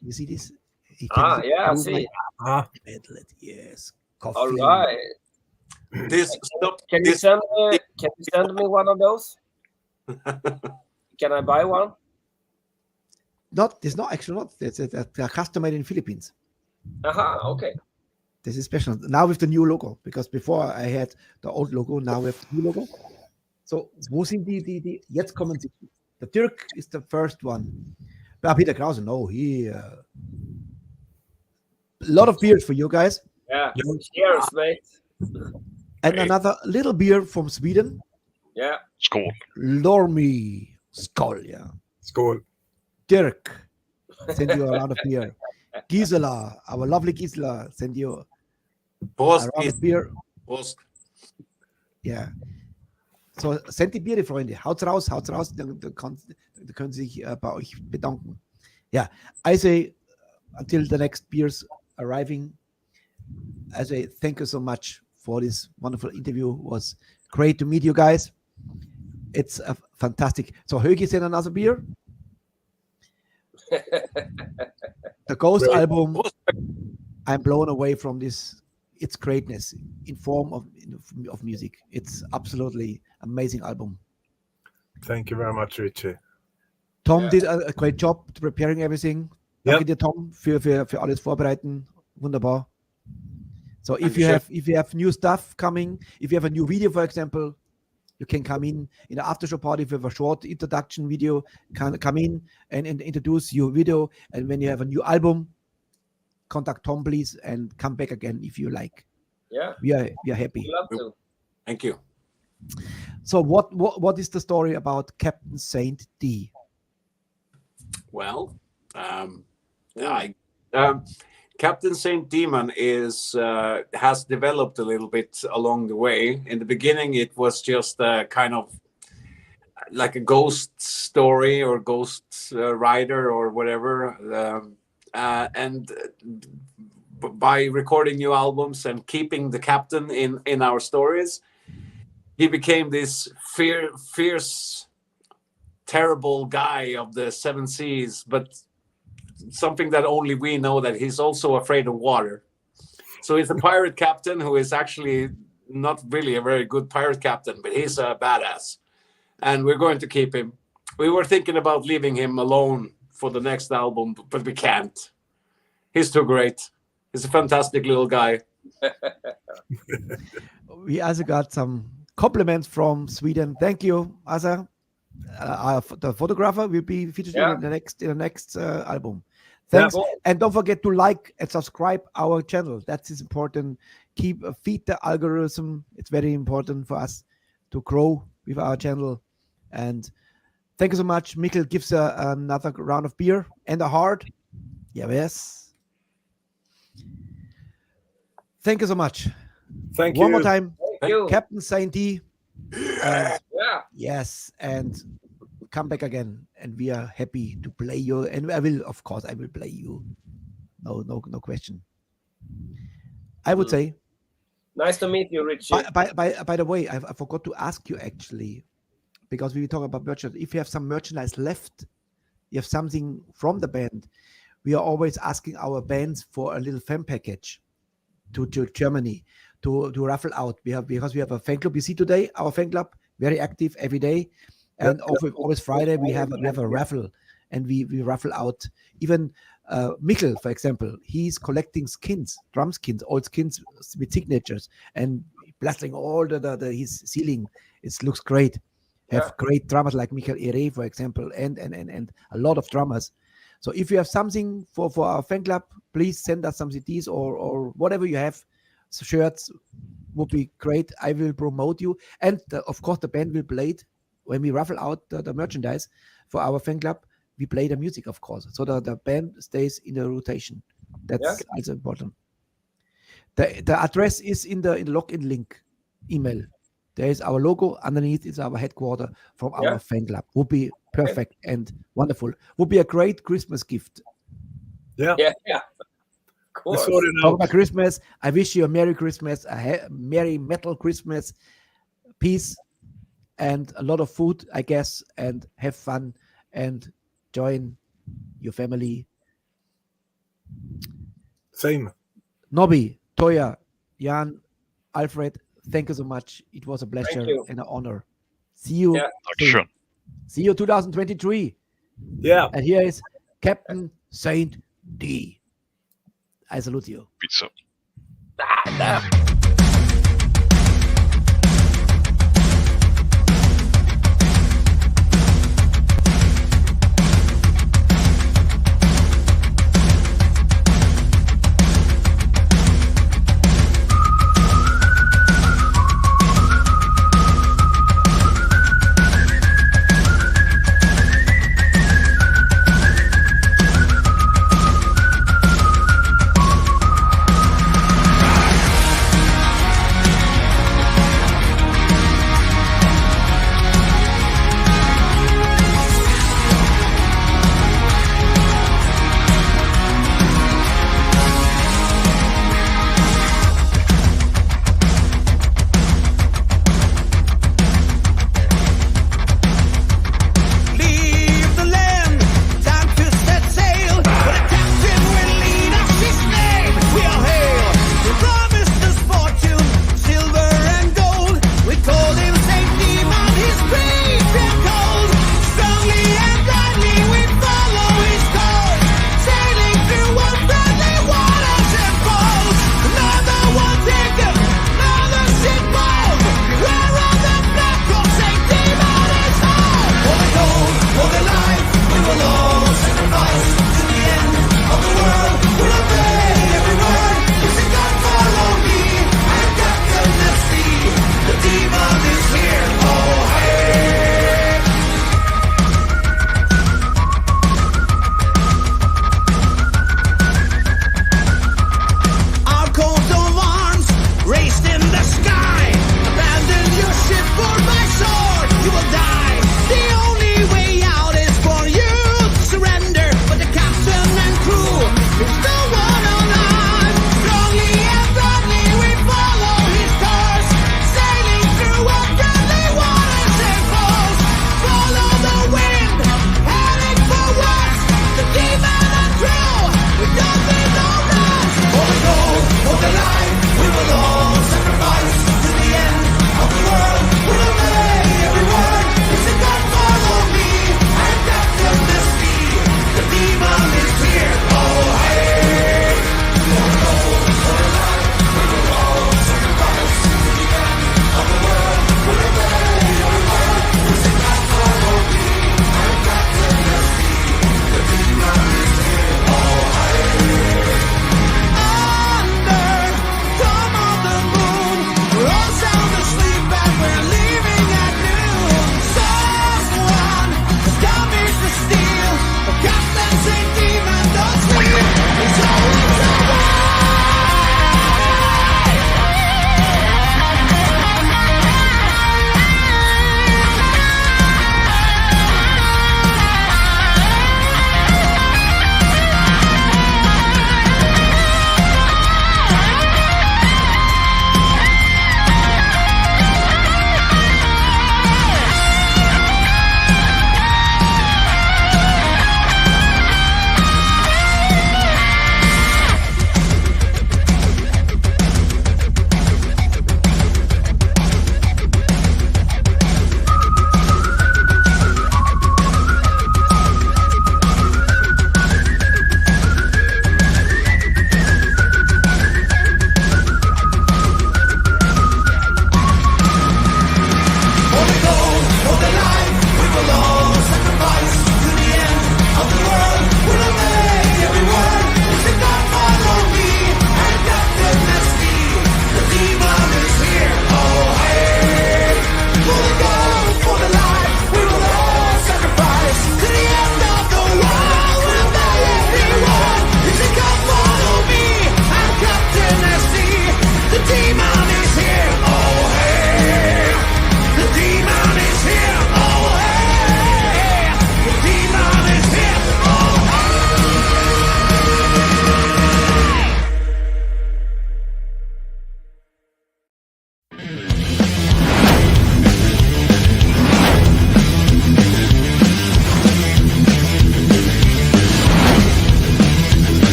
You see this? I see. Metalhead, yes. Coffee. All right. Can you send me one of those? Can I buy one? It's not. It's a custom made in Philippines. Okay. This is special now with the new logo, because before I had the old logo. Now we have the new logo. So, wo sind die? Jetzt kommen sie. The Dirk is the first one. Peter Krause, no, a lot of beers for you guys. Yeah. Cheers, mate. And another little beer from Sweden. Yeah. Skål. Lormi. Skål, yeah. Skål. Dirk, send you a round of beer. Gisela, our lovely Gisela, send you a round of beer. Prost. Yeah. So, sendet die Biere, Freunde. Haut's raus. Dann können Sie sich bei euch bedanken. Yeah, I say until the next beers arriving, I say thank you so much for this wonderful interview. It was great to meet you guys. It's a fantastic. So, Högi sent another beer. The Ghost album, I'm blown away from this. Its greatness in form of music. It's absolutely amazing album. Thank you very much, Richie. Tom did a great job preparing everything. Ja. Danke dir, Tom, für alles vorbereiten. Wunderbar. So if you have new stuff coming, if you have a new video, for example, you can come in the after show party with a short introduction video. Can come in and introduce your video. And when you have a new album, contact Tom, please, and come back again if you like. Yeah, we are happy. we love to. Thank you. So what is the story about Captain Saint D? Well, Captain Saint Deamon has developed a little bit along the way. In the beginning, it was just kind of like a ghost story or ghost rider or whatever. And by recording new albums and keeping the captain in our stories, he became this fierce, terrible guy of the seven seas, but something that only we know, that he's also afraid of water. So he's a pirate captain who is actually not really a very good pirate captain, but he's a badass. And we're going to keep him. We were thinking about leaving him alone for the next album, but we can't. He's too great. He's a fantastic little guy. We also got some compliments from Sweden. Thank you, Asa. The photographer will be featured in the next album. Thanks, and don't forget to like and subscribe our channel. That is important. Feed the algorithm. It's very important for us to grow with our channel. And thank you so much. Mikkel gives another round of beer and a heart. Yes. Thank you so much. Thank you. One more time. Thank you. Captain Saint D. Yeah. Yes, and come back again, and we are happy to play you. And I will play you. No question. I would say. Nice to meet you, Richie. By the way, I forgot to ask you actually, because we were talking about merchandise. If you have some merchandise left, you have something from the band, we are always asking our bands for a little fan package to Germany to raffle out. Because we have a fan club. You see today our fan club very active every day, and always Friday we have a raffle, and we raffle out. Even Mikkel, for example, he's collecting skins, drum skins, old skins with signatures, and plastering all his ceiling. It looks great. Have great drummers like Michael Ere, for example, and a lot of drummers. So if you have something for our fan club, please send us some CDs or whatever you have. So shirts would be great. I will promote you. And of course, the band will play it when we raffle out the merchandise for our fan club. We play the music, of course. So the band stays in the rotation. That's also important. The address is in the login link email. There is our logo. Underneath is our headquarters from our fan club. Would be perfect and wonderful. Would be a great Christmas gift. Yeah. Of course. Talk about Christmas. I wish you a Merry Christmas, a Merry Metal Christmas, peace, and a lot of food, I guess, and have fun and join your family. Same. Nobby, Toya, Jan, Alfred, thank you so much. It was a pleasure and an honor. See you. Yeah. See you 2023. Yeah. And here is Captain Saint D. I salute you. Pizza.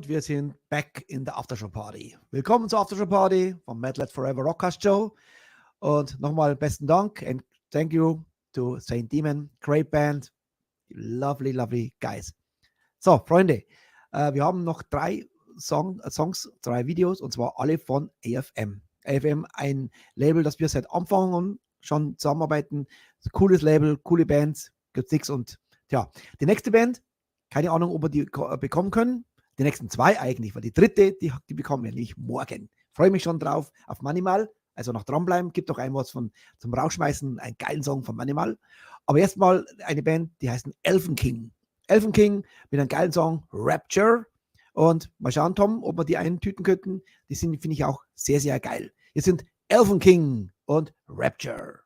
Und wir sind back in der Aftershow Party. Willkommen zur Aftershow Party vom METALHEADS FOREVER Rockcast Show. Und nochmal besten Dank and thank you to Deamon, great band, lovely, lovely guys. So, Freunde, wir haben noch 3 Songs, 3 Videos und zwar alle von AFM. AFM, ein Label, das wir seit Anfang an schon zusammenarbeiten. Cooles Label, coole Bands, gibt's nichts. Und ja, die nächste Band, keine Ahnung, ob wir die bekommen können. Die nächsten 2 eigentlich, weil die dritte, die bekommen wir nicht morgen. Freue mich schon drauf auf Manimal. Also noch dranbleiben, gibt doch ein was zum Rausschmeißen, einen geilen Song von Manimal. Aber erstmal eine Band, die heißt Elfen King. Elfen King mit einem geilen Song Rapture. Und mal schauen, Tom, ob wir die eintüten könnten. Die sind, finde ich, auch sehr, sehr geil. Hier sind Elfen King und Rapture.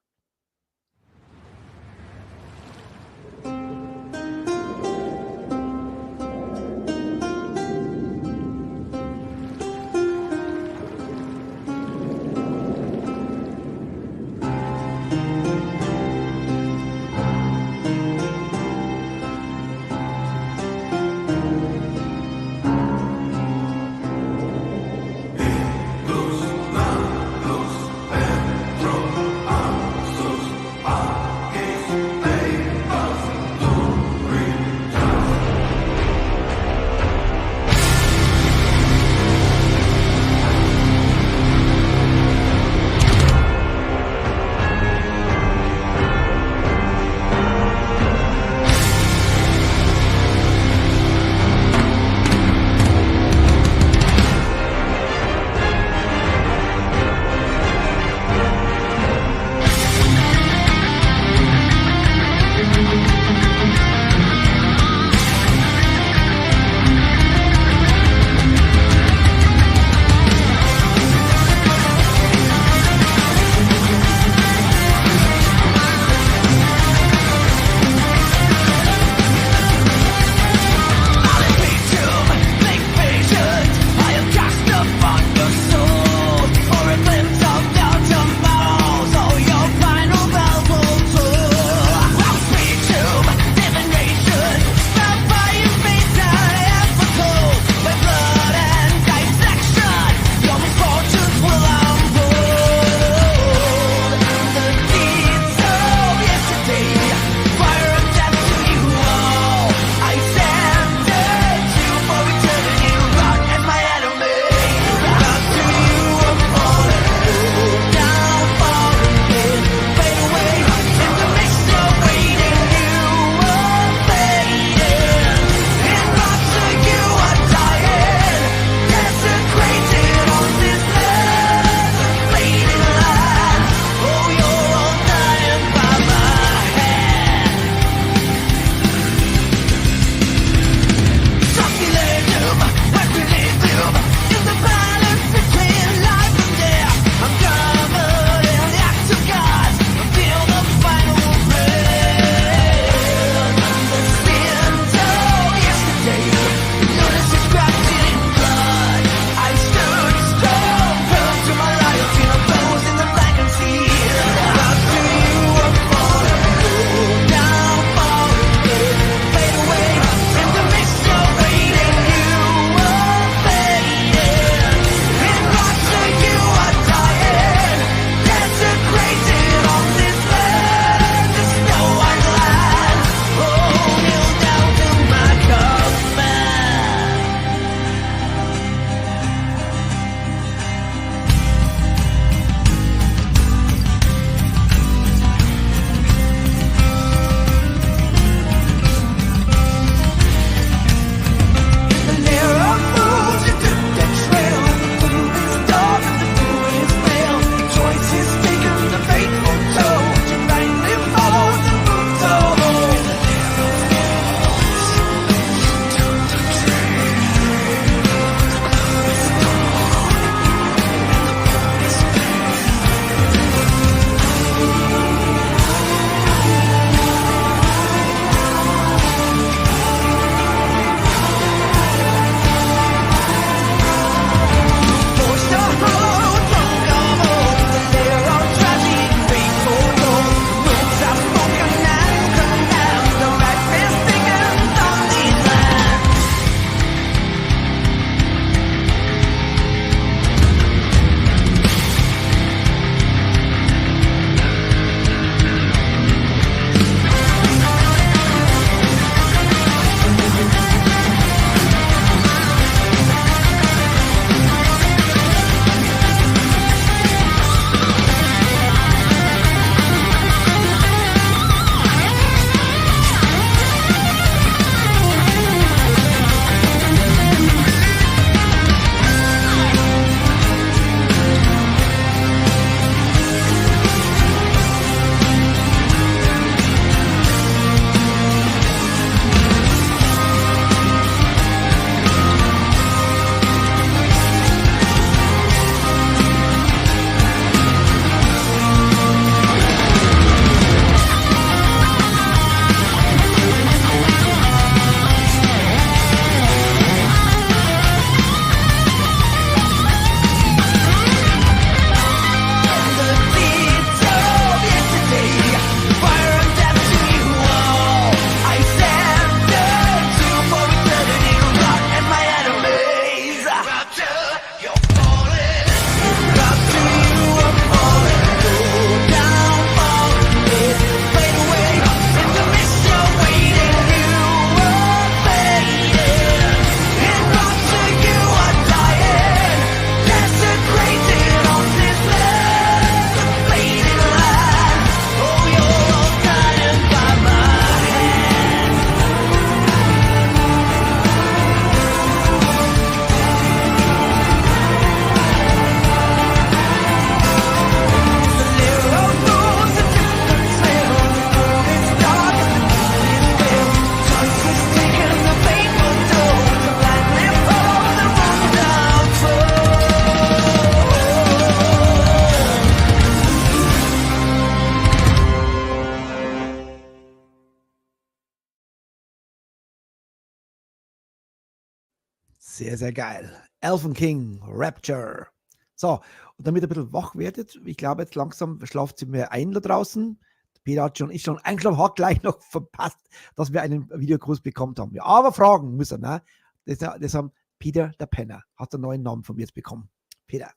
Sehr, sehr geil. Elfen King, Rapture. So, und damit ihr ein bisschen wach werdet, ich glaube, jetzt langsam schlaft sie mir ein da draußen. Peter ist schon eingeschlafen, hat gleich noch verpasst, dass wir einen Videogruß bekommen haben. Ja, aber fragen müssen, ne? Das haben Peter der Penner, hat einen neuen Namen von mir jetzt bekommen. Peter.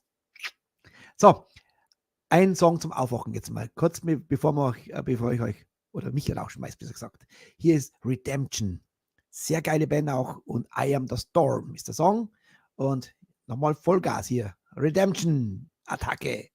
So, ein Song zum Aufwachen jetzt mal. Kurz, bevor ich euch, oder mich rausschmeiß, besser gesagt. Hier ist Redemption. Sehr geile Band auch. Und I Am the Storm ist der Song. Und nochmal Vollgas hier. Redemption. Attacke.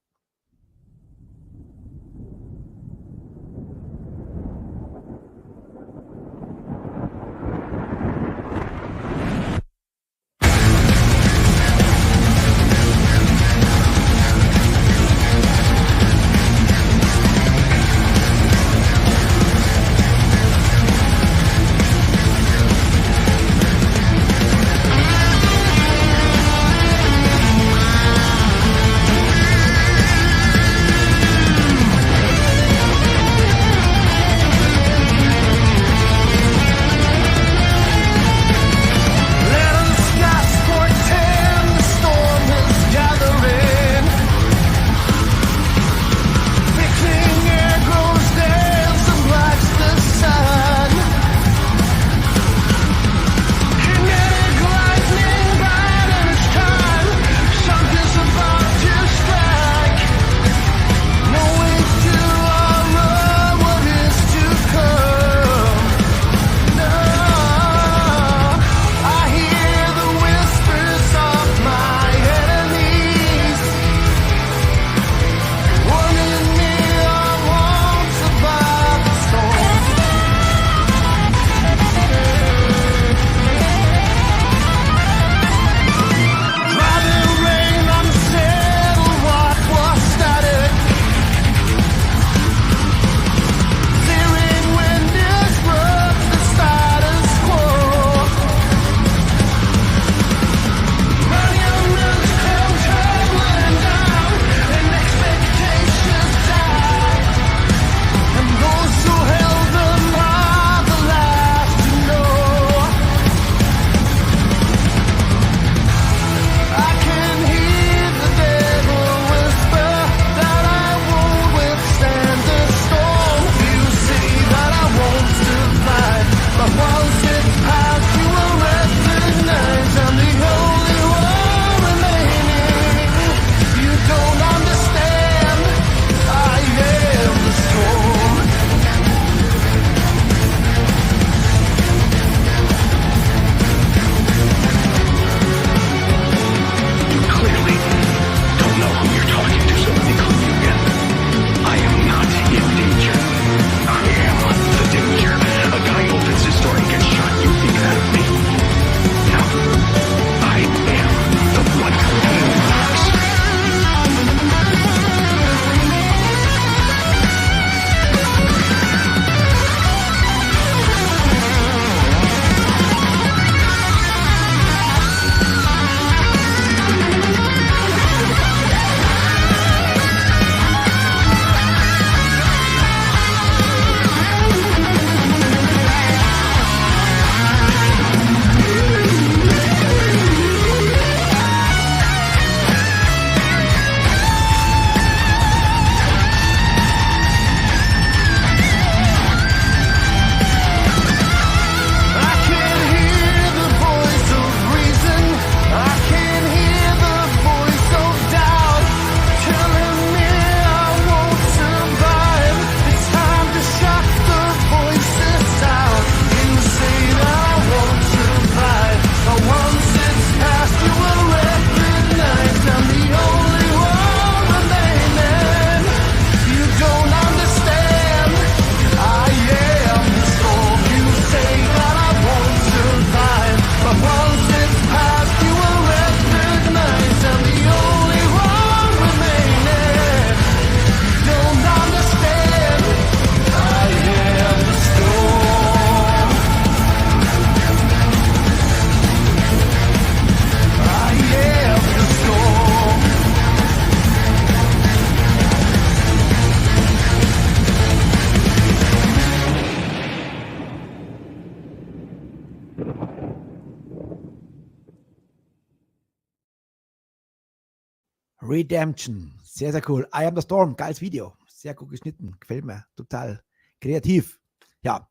Redemption. Sehr, sehr cool. I Am the Storm. Geiles Video. Sehr gut geschnitten. Gefällt mir. Total kreativ. Ja.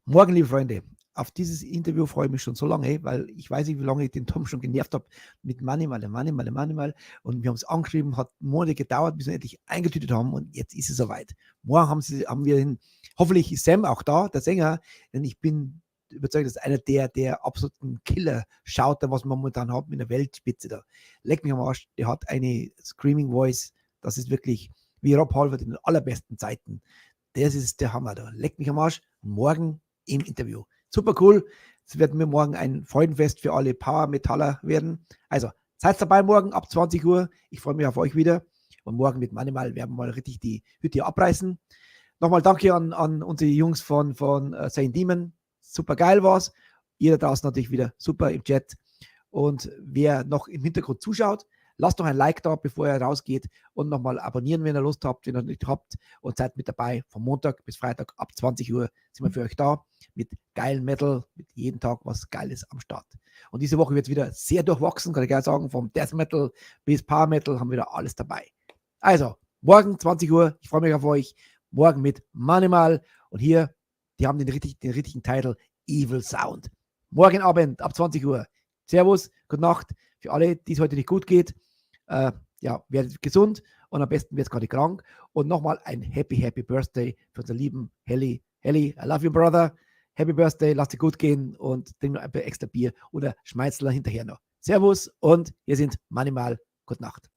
Morgen, liebe Freunde. Auf dieses Interview freue ich mich schon so lange, weil ich weiß nicht, wie lange ich den Tom schon genervt habe mit Money. Und wir haben es angeschrieben, hat Monate gedauert, bis wir endlich eingetütet haben und jetzt ist es soweit. Morgen haben wir den, hoffentlich ist Sam auch da, der Sänger, denn ich bin überzeugt, das ist einer der absoluten Killer-Schauter, was wir momentan haben in der Weltspitze da. Leck mich am Arsch, der hat eine Screaming Voice, das ist wirklich wie Rob Halford in den allerbesten Zeiten. Das ist der Hammer da. Leck mich am Arsch, morgen im Interview. Super cool. Es wird mir morgen ein Freudenfest für alle Power-Metaller werden. Also, seid dabei morgen ab 20 Uhr. Ich freue mich auf euch wieder. Und morgen mit Manimal werden wir mal richtig die Hütte abreißen. Nochmal danke an unsere Jungs von Deamon. Super geil war's. Ihr da draußen natürlich wieder super im Chat. Und wer noch im Hintergrund zuschaut, lasst doch ein Like da, bevor ihr rausgeht und nochmal abonnieren, wenn ihr Lust habt, wenn ihr nicht habt und seid mit dabei. Von Montag bis Freitag ab 20 Uhr sind wir für euch da mit geilen Metal, mit jeden Tag was Geiles am Start. Und diese Woche wird es wieder sehr durchwachsen, kann ich gerne sagen, vom Death Metal bis Power Metal haben wir wieder alles dabei. Also, morgen 20 Uhr, ich freue mich auf euch, morgen mit Manimal und hier, die haben den richtigen Titel Evil Sound. Morgen Abend ab 20 Uhr. Servus, gute Nacht für alle, die es heute nicht gut geht. Werdet gesund und am besten wird es gar nicht krank. Und nochmal ein Happy Birthday für unseren lieben Helly. Helly, I love you, brother. Happy Birthday, lasst dir gut gehen und trink noch ein paar extra Bier oder Schmeizler hinterher noch. Servus und wir sind Manimal. Gute Nacht.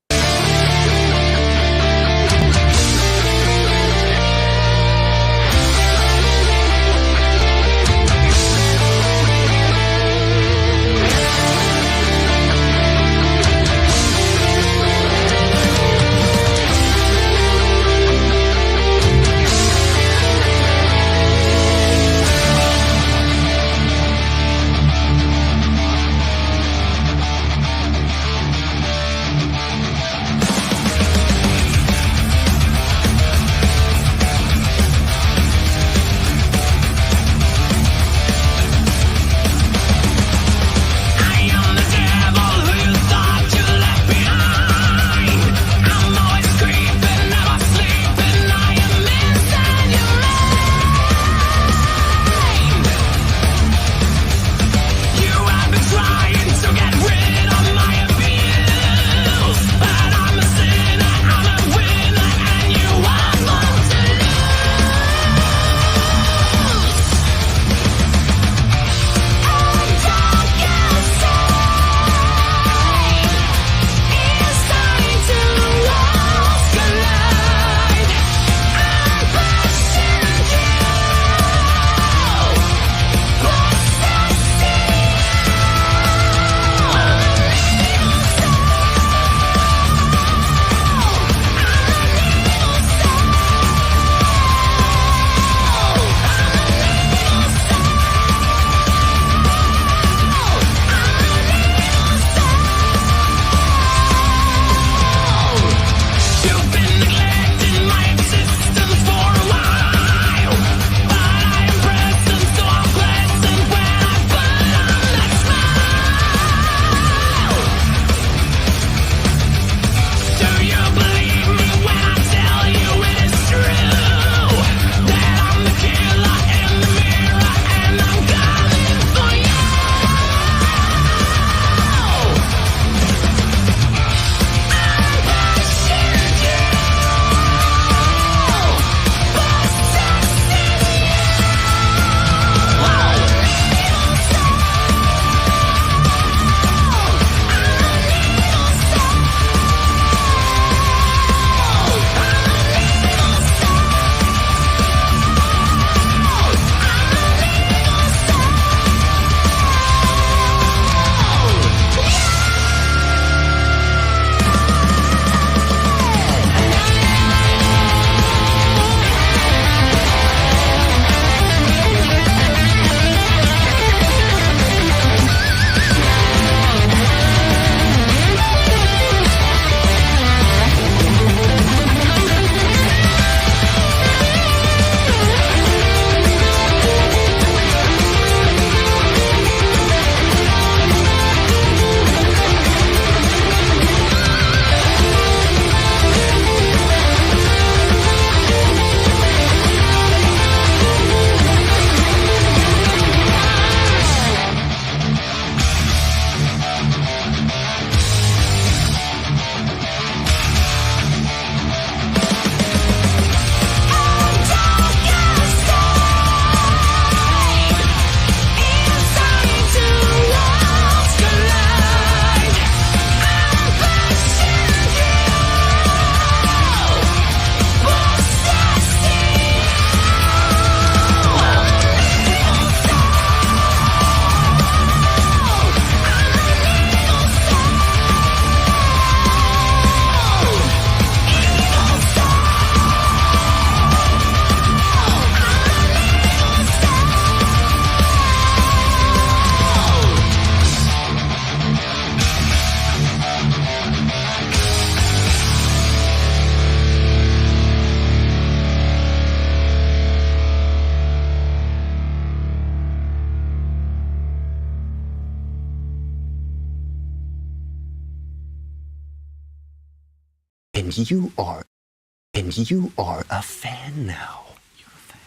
And you are a fan now. You're a fan.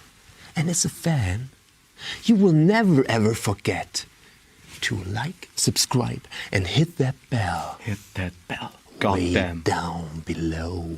And as a fan, you will never ever forget to like, subscribe, and hit that bell. Hit that bell. Way Goddamn. down below.